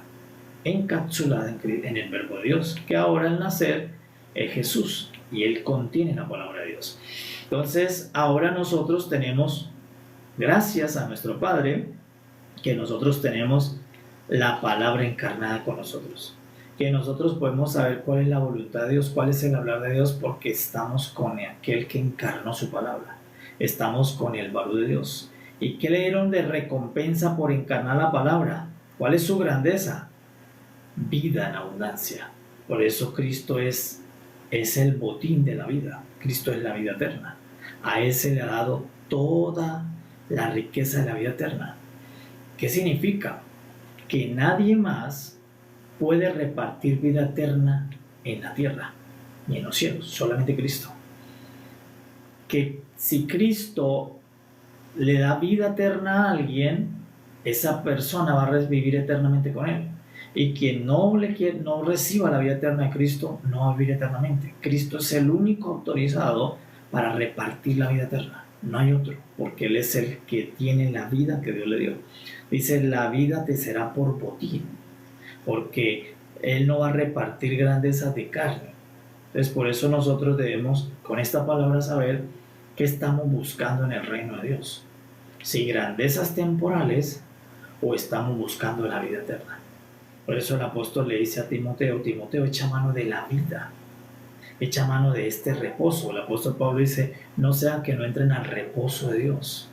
encapsulada en el verbo de Dios, que ahora al nacer es Jesús, y Él contiene la palabra de Dios. Entonces, ahora nosotros tenemos, gracias a nuestro Padre, que nosotros tenemos la palabra encarnada con nosotros. Que nosotros podemos saber cuál es la voluntad de Dios, cuál es el hablar de Dios, porque estamos con aquel que encarnó su palabra. Estamos con el Barú de Dios. ¿Y qué le dieron de recompensa por encarnar la palabra? ¿Cuál es su grandeza? Vida en abundancia. Por eso Cristo es el botín de la vida. Cristo es la vida eterna. A Él se le ha dado toda la riqueza de la vida eterna. ¿Qué significa? Que nadie más puede repartir vida eterna en la tierra ni en los cielos, solamente Cristo. Que si Cristo le da vida eterna a alguien, esa persona va a vivir eternamente con él. Y quien no reciba la vida eterna de Cristo, no va a vivir eternamente. Cristo es el único autorizado para repartir la vida eterna. No hay otro, porque Él es el que tiene la vida que Dios le dio. Dice: la vida te será por botín, porque Él no va a repartir grandezas de carne. Entonces, por eso nosotros debemos, con esta palabra, saber qué estamos buscando en el reino de Dios. Si grandezas temporales o estamos buscando la vida eterna. Por eso el apóstol le dice a Timoteo: Timoteo, echa mano de la vida, echa mano de este reposo. El apóstol Pablo dice: no sea que no entren al reposo de Dios.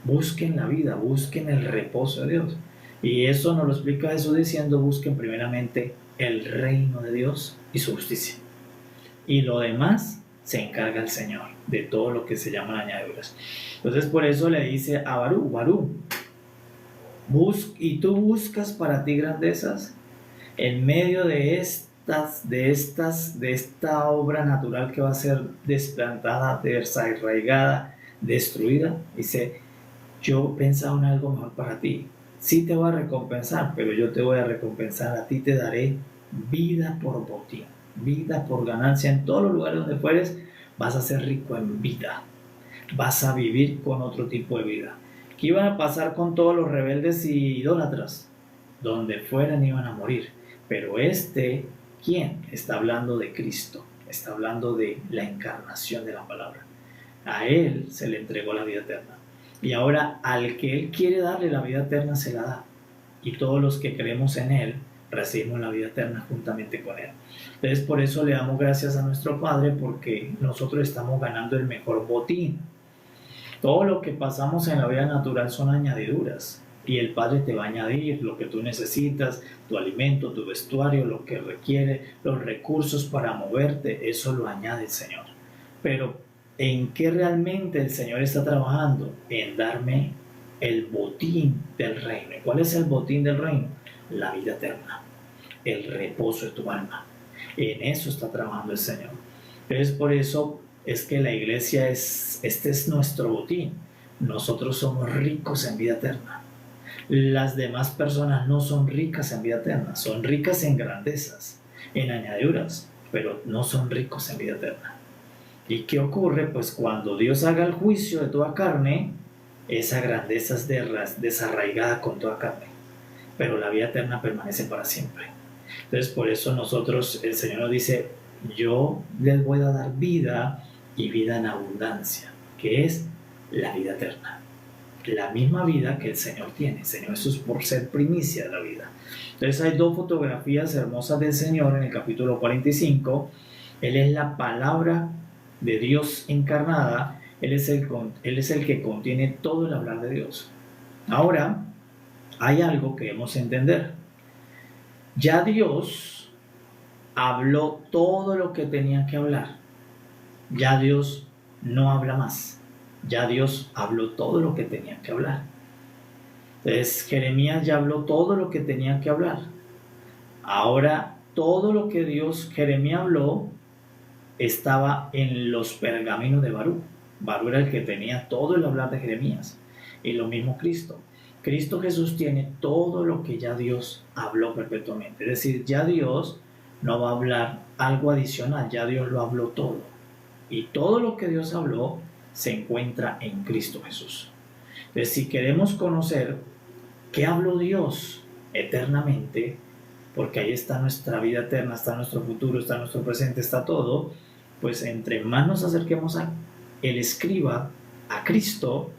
Busquen la vida, busquen el reposo de Dios. Y eso nos lo explica Jesús diciendo: busquen primeramente el reino de Dios y su justicia. Y lo demás se encarga el Señor, de todo lo que se llaman añadiduras. Entonces, por eso le dice a Barú, ¿y tú buscas para ti grandezas en medio de esta obra natural que va a ser desplantada, desarraigada, destruida? Dice: yo pensaba en algo mejor para ti. Sí te voy a recompensar, pero yo te voy a recompensar. A ti te daré vida por botín, vida por ganancia. En todos los lugares donde fueres, vas a ser rico en vida. Vas a vivir con otro tipo de vida. ¿Qué iban a pasar con todos los rebeldes y idólatras? Donde fueran iban a morir. Pero ¿quién? Está hablando de Cristo. Está hablando de la encarnación de la palabra. A Él se le entregó la vida eterna. Y ahora al que Él quiere darle la vida eterna se la da. Y todos los que creemos en Él recibimos la vida eterna juntamente con Él. Entonces, por eso le damos gracias a nuestro Padre, porque nosotros estamos ganando el mejor botín. Todo lo que pasamos en la vida natural son añadiduras. Y el Padre te va a añadir lo que tú necesitas, tu alimento, tu vestuario, lo que requiere, los recursos para moverte. Eso lo añade el Señor. Pero ¿en qué realmente el Señor está trabajando? En darme el botín del reino. ¿Cuál es el botín del reino? La vida eterna, el reposo de tu alma. En eso está trabajando el Señor. Entonces, por eso es que la iglesia este es nuestro botín. Nosotros somos ricos en vida eterna. Las demás personas no son ricas en vida eterna, son ricas en grandezas, en añadiduras, pero no son ricos en vida eterna. ¿Y qué ocurre? Pues cuando Dios haga el juicio de toda carne, esa grandeza es desarraigada con toda carne, pero la vida eterna permanece para siempre. Entonces por eso nosotros, el Señor nos dice, yo les voy a dar vida y vida en abundancia, que es la vida eterna. La misma vida que el Señor tiene, el Señor Jesús, por ser primicia de la vida. Entonces hay dos fotografías hermosas del Señor en el capítulo 45. Él es la palabra de Dios encarnada. Él es el que contiene todo el hablar de Dios. Ahora, hay algo que debemos entender. Ya Dios habló todo lo que tenía que hablar. Ya Dios no habla más. Ya Dios habló todo lo que tenía que hablar. Entonces Jeremías ya habló todo lo que tenía que hablar. Ahora todo lo que Jeremías habló estaba en los pergaminos de Barú. Barú era el que tenía todo el hablar de Jeremías. Y lo mismo Cristo. Cristo Jesús tiene todo lo que ya Dios habló perpetuamente. Es decir, ya Dios no va a hablar algo adicional, ya Dios lo habló todo. Y todo lo que Dios habló se encuentra en Cristo Jesús. Entonces, si queremos conocer qué habló Dios eternamente, porque ahí está nuestra vida eterna, está nuestro futuro, está nuestro presente, está todo, pues entre más nos acerquemos a el escriba, a Cristo,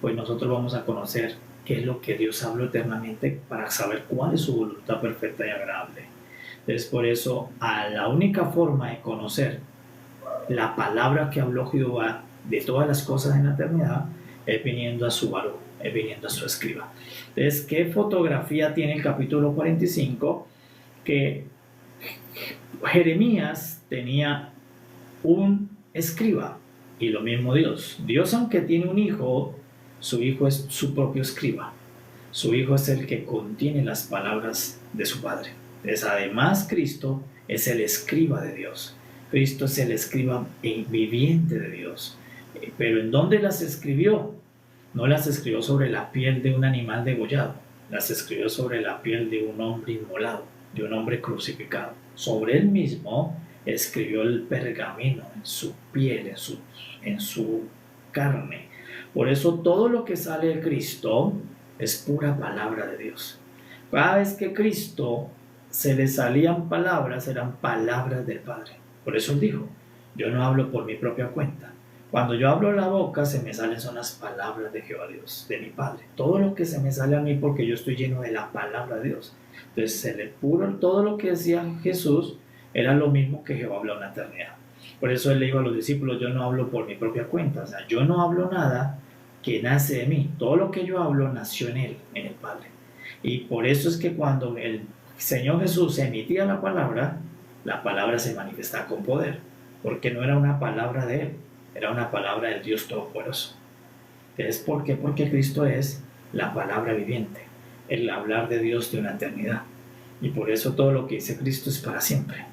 pues nosotros vamos a conocer qué es lo que Dios habló eternamente para saber cuál es su voluntad perfecta y agradable. Entonces, por eso, la única forma de conocer la palabra que habló Jehová de todas las cosas en la eternidad es viniendo a su varón, es viniendo a su escriba. Entonces, ¿qué fotografía tiene el capítulo 45? Que Jeremías tenía un escriba y lo mismo Dios. Dios, aunque tiene un hijo, su hijo es su propio escriba. Su hijo es el que contiene las palabras de su Padre. Entonces, además, Cristo es el escriba de Dios. Cristo es el escriba viviente de Dios. Pero ¿en dónde las escribió? No las escribió sobre la piel de un animal degollado, las escribió sobre la piel de un hombre inmolado, de un hombre crucificado. Sobre él mismo escribió el pergamino en su piel, en su carne. Por eso todo lo que sale de Cristo es pura palabra de Dios. Cada vez que Cristo se le salían palabras, eran palabras del Padre. Por eso él dijo, yo no hablo por mi propia cuenta. Cuando yo abro la boca, se me salen son las palabras de Jehová Dios, de mi Padre. Todo lo que se me sale a mí porque yo estoy lleno de la palabra de Dios. Entonces, todo lo que decía Jesús era lo mismo que Jehová habló en la eternidad. Por eso él le dijo a los discípulos, yo no hablo por mi propia cuenta. O sea, yo no hablo nada que nace de mí. Todo lo que yo hablo nació en él, en el Padre. Y por eso es que cuando el Señor Jesús emitía la palabra se manifestaba con poder. Porque no era una palabra de él. Era una palabra del Dios Todopoderoso. ¿Es por qué? Porque Cristo es la palabra viviente, el hablar de Dios de una eternidad. Y por eso todo lo que dice Cristo es para siempre,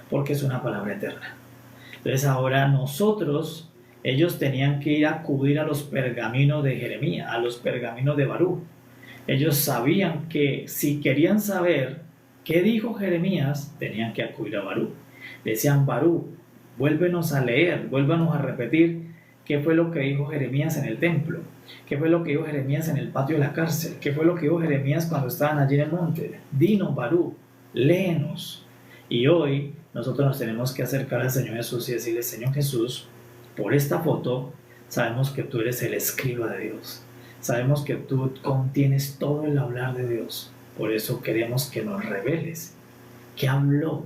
porque es una palabra eterna. Entonces ahora ellos tenían que ir a acudir a los pergaminos de Jeremías, a los pergaminos de Barú. Ellos sabían que si querían saber qué dijo Jeremías, tenían que acudir a Barú. Decían, Barú, vuélvenos a leer, vuélvanos a repetir qué fue lo que dijo Jeremías en el templo, qué fue lo que dijo Jeremías en el patio de la cárcel, qué fue lo que dijo Jeremías cuando estaban allí en el monte. Dinos, Barú, léenos. Y hoy nosotros nos tenemos que acercar al Señor Jesús y decirle, Señor Jesús, por esta foto sabemos que tú eres el escriba de Dios. Sabemos que tú contienes todo el hablar de Dios. Por eso queremos que nos reveles qué habló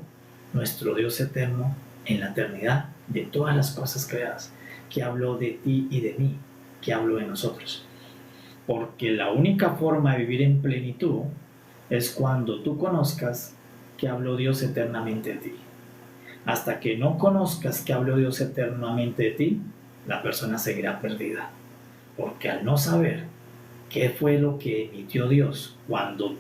nuestro Dios eterno en la eternidad de todas las cosas creadas, que habló de ti y de mí, que habló de nosotros. Porque la única forma de vivir en plenitud es cuando tú conozcas que habló Dios eternamente de ti. Hasta que no conozcas que habló Dios eternamente de ti, la persona seguirá perdida. Porque al no saber qué fue lo que emitió Dios cuando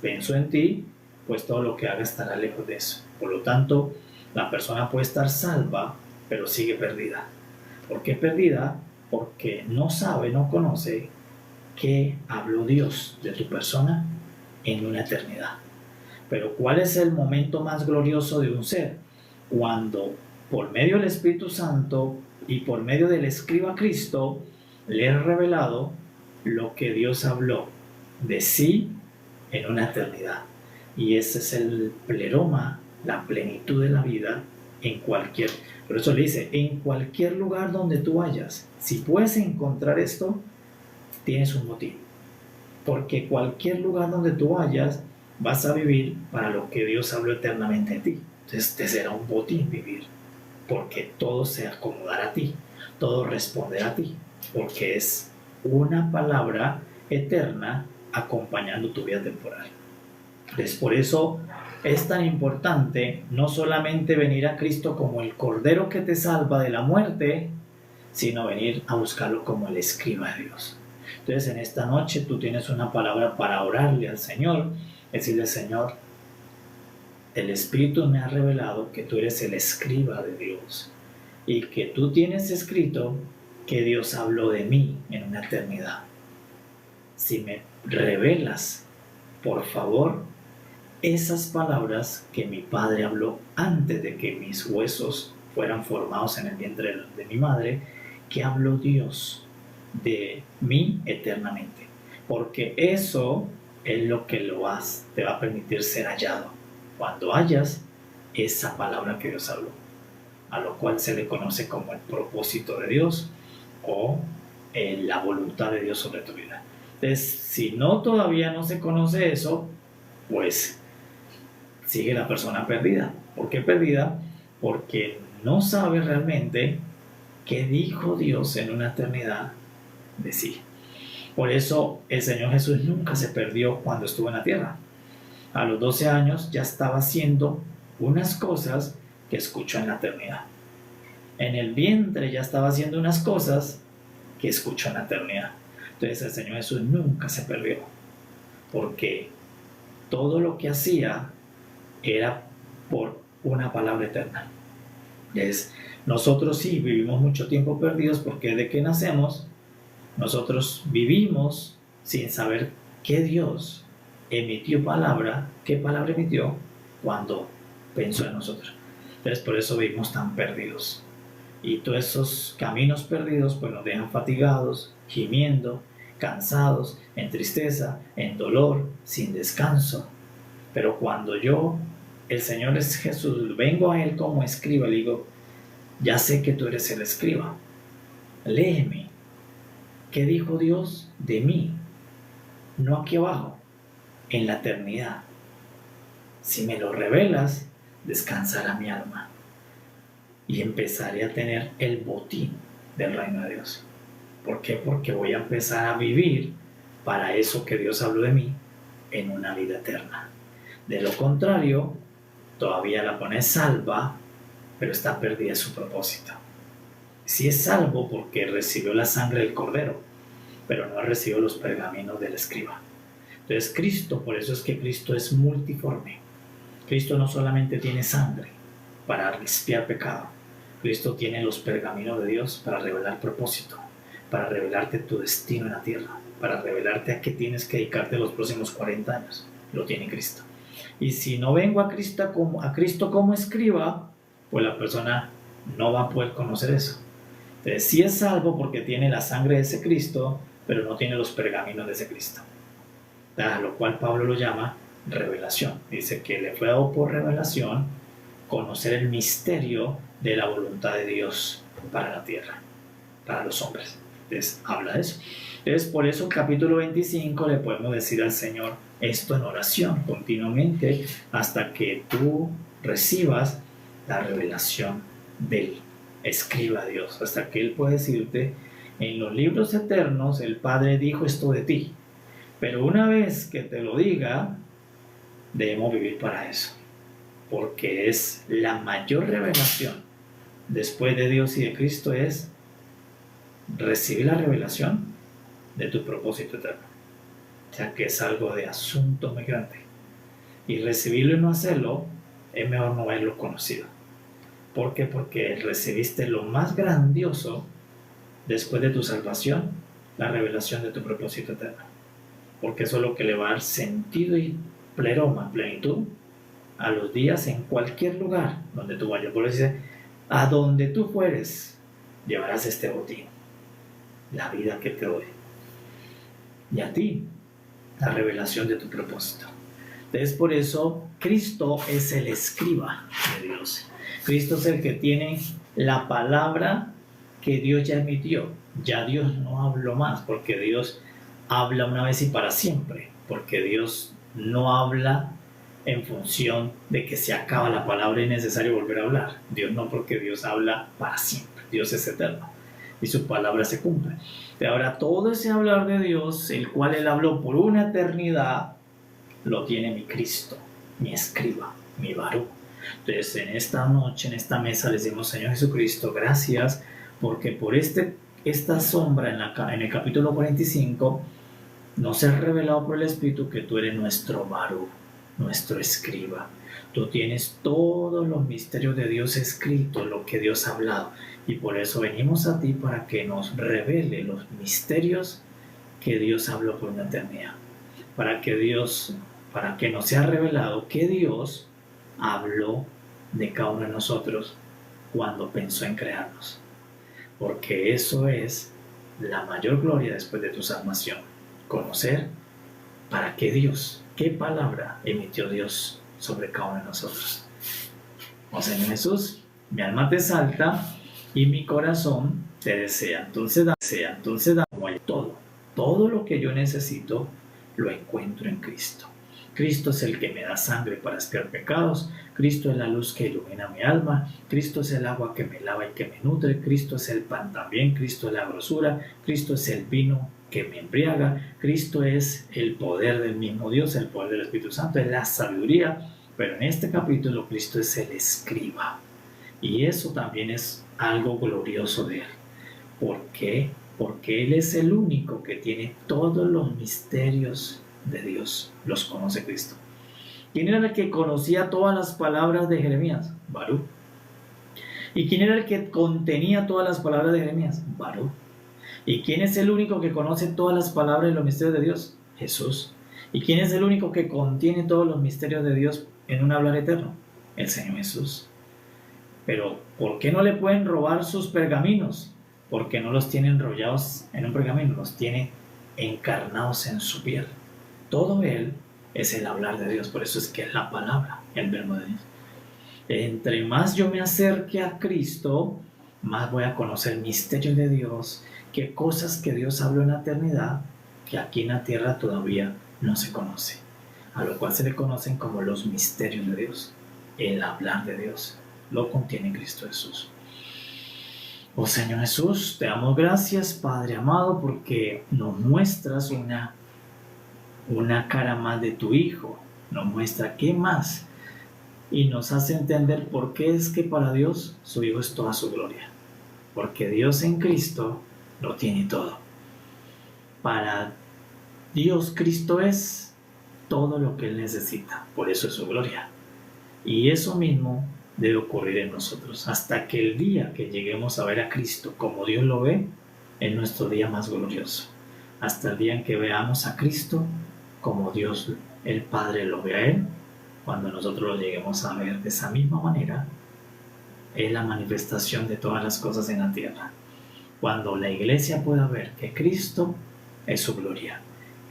pensó en ti, pues todo lo que haga estará lejos de eso. Por lo tanto, la persona puede estar salva pero sigue perdida. ¿Por qué perdida? Porque no sabe, no conoce qué habló Dios de tu persona en una eternidad. Pero ¿cuál es el momento más glorioso de un ser? Cuando por medio del Espíritu Santo y por medio del escriba Cristo le he revelado lo que Dios habló de sí en una eternidad. Y ese es el pleroma, la plenitud de la vida en cualquier. Por eso le dice, en cualquier lugar donde tú vayas, si puedes encontrar esto, tienes un motivo. Porque cualquier lugar donde tú vayas, vas a vivir para lo que Dios habló eternamente de ti. Entonces te será un botín vivir, porque todo se acomodará a ti, todo responderá a ti, porque es una palabra eterna acompañando tu vida temporal. Entonces por eso es tan importante no solamente venir a Cristo como el Cordero que te salva de la muerte, sino venir a buscarlo como el escriba de Dios. Entonces en esta noche tú tienes una palabra para orarle al Señor, decirle: Señor, el Espíritu me ha revelado que tú eres el escriba de Dios y que tú tienes escrito que Dios habló de mí en una eternidad. Si me revelas, por favor, esas palabras que mi Padre habló antes de que mis huesos fueran formados en el vientre de mi madre, que habló Dios de mí eternamente, porque eso es lo que te va a permitir ser hallado cuando hayas esa palabra que Dios habló, a lo cual se le conoce como el propósito de Dios o la voluntad de Dios sobre tu vida. Entonces, si todavía no se conoce eso, pues sigue la persona perdida. ¿Por qué perdida? Porque no sabe realmente qué dijo Dios en una eternidad de sí. Por eso el Señor Jesús nunca se perdió cuando estuvo en la tierra. A los 12 años ya estaba haciendo unas cosas que escuchó en la eternidad. En el vientre ya estaba haciendo unas cosas que escuchó en la eternidad. Entonces el Señor Jesús nunca se perdió, porque todo lo que hacía era por una palabra eterna. Nosotros sí vivimos mucho tiempo perdidos, porque desde que nacemos nosotros vivimos sin saber qué Dios emitió palabra, qué palabra emitió cuando pensó en nosotros. Entonces por eso vivimos tan perdidos. Y todos esos caminos perdidos pues nos dejan fatigados, gimiendo, cansados, en tristeza, en dolor, sin descanso. Pero cuando el Señor es Jesús, vengo a Él como escriba, le digo: ya sé que tú eres el escriba, léeme. ¿Qué dijo Dios de mí? No aquí abajo, en la eternidad. Si me lo revelas, descansará mi alma y empezaré a tener el botín del reino de Dios. ¿Por qué? Porque voy a empezar a vivir para eso que Dios habló de mí en una vida eterna. De lo contrario, todavía la pone salva, pero está perdida su propósito. Sí es salvo porque recibió la sangre del Cordero, pero no recibió los pergaminos del escriba. Entonces Cristo, por eso es que Cristo es multiforme. Cristo no solamente tiene sangre para expiar pecado, Cristo tiene los pergaminos de Dios para revelar propósito, para revelarte tu destino en la tierra, para revelarte a qué tienes que dedicarte los próximos 40 años. Lo tiene Cristo. Y si no vengo a Cristo como escriba, pues la persona no va a poder conocer eso. Entonces sí es salvo porque tiene la sangre de ese Cristo, pero no tiene los pergaminos de ese Cristo. A lo cual Pablo lo llama revelación. Dice que le fue dado por revelación conocer el misterio de la voluntad de Dios para la tierra, para los hombres. Entonces habla de eso. Entonces por eso capítulo 25 le podemos decir al Señor esto en oración continuamente hasta que tú recibas la revelación del escriba de Dios, hasta que Él pueda decirte: en los libros eternos el Padre dijo esto de ti. Pero una vez que te lo diga, debemos vivir para eso, porque es la mayor revelación después de Dios y de Cristo, es recibir la revelación de tu propósito eterno. O sea que es algo de asunto muy grande. Y recibirlo y no hacerlo, es mejor no haberlo conocido. ¿Por qué? Porque recibiste lo más grandioso después de tu salvación, la revelación de tu propósito eterno. Porque eso es lo que le va a dar sentido y pleroma, plenitud, a los días en cualquier lugar donde tú vayas. Por eso dice, a donde tú fueres, llevarás este botín, la vida que te doy. Y a ti, la revelación de tu propósito. Entonces, por eso, Cristo es el escriba de Dios. Cristo es el que tiene la palabra que Dios ya emitió. Ya Dios no habló más, porque Dios habla una vez y para siempre. Porque Dios no habla en función de que se acaba la palabra y es necesario volver a hablar. Dios no, porque Dios habla para siempre. Dios es eterno y su palabra se cumple. Pero ahora todo ese hablar de Dios, el cual Él habló por una eternidad, lo tiene mi Cristo, mi escriba, mi Baruch. Entonces en esta noche, en esta mesa, les decimos: Señor Jesucristo, gracias, porque por esta sombra en el capítulo 45 nos has revelado por el Espíritu que tú eres nuestro Baruch, nuestro escriba. Tú tienes todos los misterios de Dios escritos, lo que Dios ha hablado, y por eso venimos a ti para que nos revele los misterios que Dios habló por una eternidad, para que nos sea revelado que Dios habló de cada uno de nosotros cuando pensó en crearnos, porque eso es la mayor gloria después de tu salvación, conocer para qué Dios, qué palabra emitió Dios sobre cada uno de nosotros. Oh Señor Jesús, mi alma te exalta y mi corazón te desea. Entonces dame todo lo que yo necesito, lo encuentro en Cristo. Cristo es el que me da sangre para expiar pecados. Cristo es la luz que ilumina mi alma. Cristo es el agua que me lava y que me nutre. Cristo es el pan también. Cristo es la grosura. Cristo es el vino que me embriaga. Cristo es el poder del mismo Dios, el poder del Espíritu Santo, es la sabiduría. Pero en este capítulo Cristo es el escriba. Y eso también es algo glorioso de Él. ¿Por qué? Porque Él es el único que tiene todos los misterios de Dios. Los conoce Cristo. ¿Quién era el que conocía todas las palabras de Jeremías? Baruch. ¿Y quién era el que contenía todas las palabras de Jeremías? Baruch. ¿Y quién es el único que conoce todas las palabras y los misterios de Dios? Jesús. ¿Y quién es el único que contiene todos los misterios de Dios en un hablar eterno? El Señor Jesús. Pero ¿por qué no le pueden robar sus pergaminos? Porque no los tiene enrollados en un pergamino, los tiene encarnados en su piel. Todo Él es el hablar de Dios, por eso es que es la palabra, el verbo de Dios. Entre más yo me acerque a Cristo, más voy a conocer misterios de Dios, que cosas que Dios habló en la eternidad, que aquí en la tierra todavía no se conoce, a lo cual se le conocen como los misterios de Dios. El hablar de Dios lo contiene Cristo Jesús. Oh Señor Jesús, te damos gracias, Padre amado, porque nos muestras una cara más de tu Hijo, nos muestra qué más, y nos hace entender por qué es que para Dios su Hijo es toda su gloria, porque Dios en Cristo lo tiene todo. Para Dios Cristo es todo lo que Él necesita, por eso es su gloria, y eso mismo debe ocurrir en nosotros, hasta que el día que lleguemos a ver a Cristo como Dios lo ve, es nuestro día más glorioso, hasta el día en que veamos a Cristo como Dios el Padre lo ve a Él. Cuando nosotros lo lleguemos a ver de esa misma manera, es la manifestación de todas las cosas en la tierra. Cuando la iglesia pueda ver que Cristo es su gloria,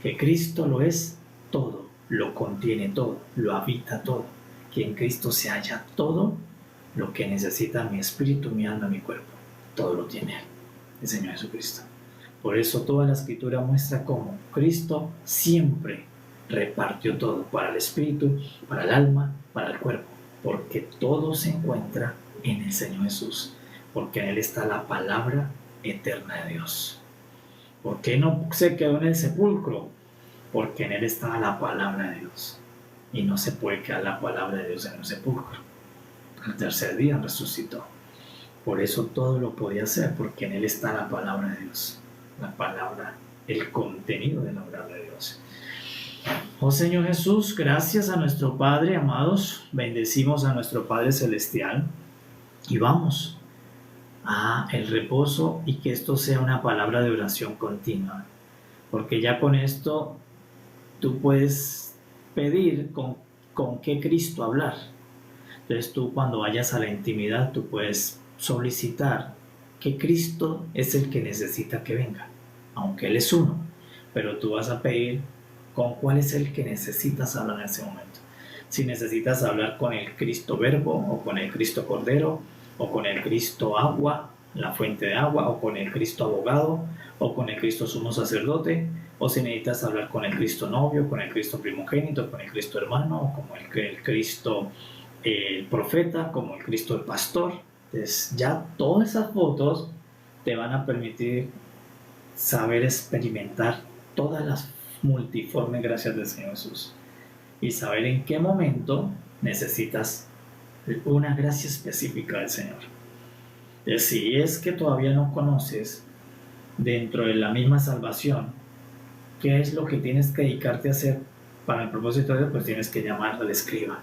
que Cristo lo es todo, lo contiene todo, lo habita todo, que en Cristo se halla todo lo que necesita mi espíritu, mi alma, mi cuerpo. Todo lo tiene Él, el Señor Jesucristo. Por eso toda la Escritura muestra cómo Cristo siempre repartió todo para el espíritu, para el alma, para el cuerpo, porque todo se encuentra en el Señor Jesús, porque en Él está la palabra eterna de Dios. ¿Por qué no se quedó en el sepulcro? Porque en Él estaba la palabra de Dios, y no se puede quedar la palabra de Dios en un sepulcro. Al tercer día resucitó. Por eso todo lo podía hacer, porque en Él está la palabra de Dios, la palabra, el contenido de la palabra de Dios. Oh Señor Jesús, gracias a nuestro Padre, amados, bendecimos a nuestro Padre Celestial, Y vamos a el reposo y que esto sea una palabra de oración continua. Porque ya con esto tú puedes pedir con qué Cristo hablar. Entonces tú cuando vayas a la intimidad tú puedes solicitar que Cristo es el que necesita que venga, aunque Él es uno, pero tú vas a pedir con cuál es el que necesitas hablar en ese momento. Si necesitas hablar con el Cristo Verbo, o con el Cristo Cordero, o con el Cristo Agua, la fuente de agua, o con el Cristo Abogado, o con el Cristo Sumo Sacerdote, o si necesitas hablar con el Cristo Novio, con el Cristo Primogénito, con el Cristo Hermano, o como el Cristo Profeta, como el Cristo el Pastor. Entonces ya todas esas fotos te van a permitir saber experimentar todas las multiformes gracias del Señor Jesús y saber en qué momento necesitas una gracia específica del Señor. Entonces, si es que todavía no conoces dentro de la misma salvación qué es lo que tienes que dedicarte a hacer para el propósito de Dios, pues tienes que llamar al escriba.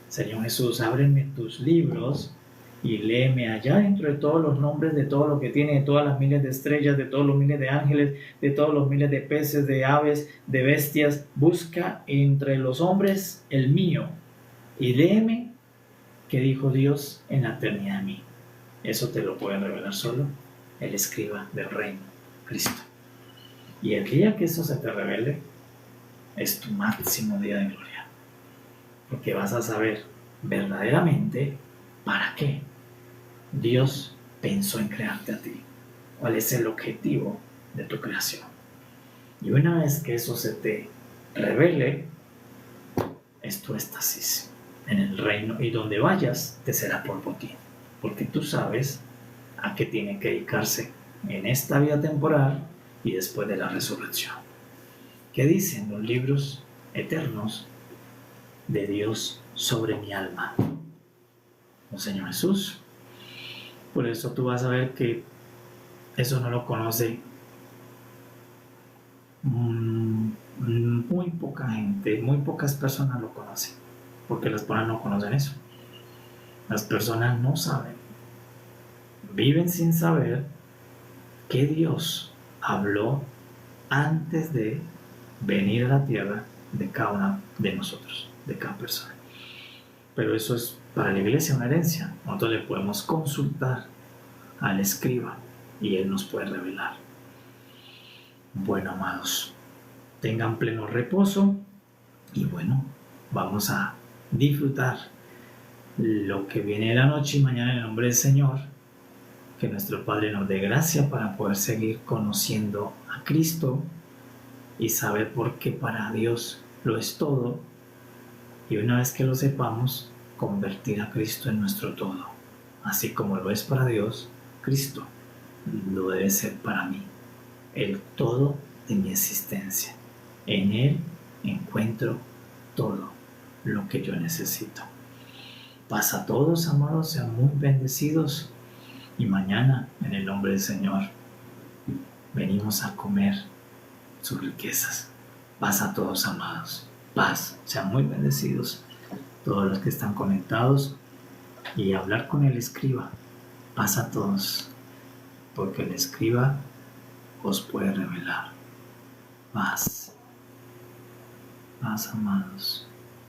Señor Jesús, ábreme tus libros y léeme allá dentro de todos los nombres de todo lo que tiene, de todas las miles de estrellas, de todos los miles de ángeles, de todos los miles de peces, de aves, de bestias. Busca entre los hombres el mío y léeme qué dijo Dios en la eternidad de mí. Eso te lo puede revelar solo el escriba del reino, Cristo. Y el día que eso se te revele es tu máximo día de gloria, porque vas a saber verdaderamente para qué Dios pensó en crearte a ti, cuál es el objetivo de tu creación. Y una vez que eso se te revele, es tu éxtasis en el reino, y donde vayas te será por botín, porque tú sabes a qué tiene que dedicarse en esta vida temporal y después de la resurrección. ¿Qué dicen los libros eternos de Dios sobre mi alma? Oh Señor Jesús. Por eso tú vas a ver que eso no lo conoce muy poca gente, muy pocas personas lo conocen, porque las personas no conocen eso. Las personas no saben, viven sin saber que Dios habló antes de venir a la tierra de cada una de nosotros, de cada persona. Pero eso es para la iglesia una herencia. Nosotros le podemos consultar al escriba y él nos puede revelar. Bueno, amados, tengan pleno reposo y bueno, vamos a disfrutar lo que viene de la noche y mañana en el nombre del Señor. Que nuestro Padre nos dé gracia para poder seguir conociendo a Cristo y saber por qué para Dios lo es todo, y una vez que lo sepamos, convertir a Cristo en nuestro todo, así como lo es para Dios. Cristo lo debe ser para mí, el todo de mi existencia. En Él encuentro todo lo que yo necesito. Paz a todos, amados, sean muy bendecidos, y mañana, en el nombre del Señor, venimos a comer sus riquezas. Paz a todos, amados. Paz, sean muy bendecidos todos los que están conectados, y hablar con el escriba. Paz a todos, porque el escriba os puede revelar. Paz, amados.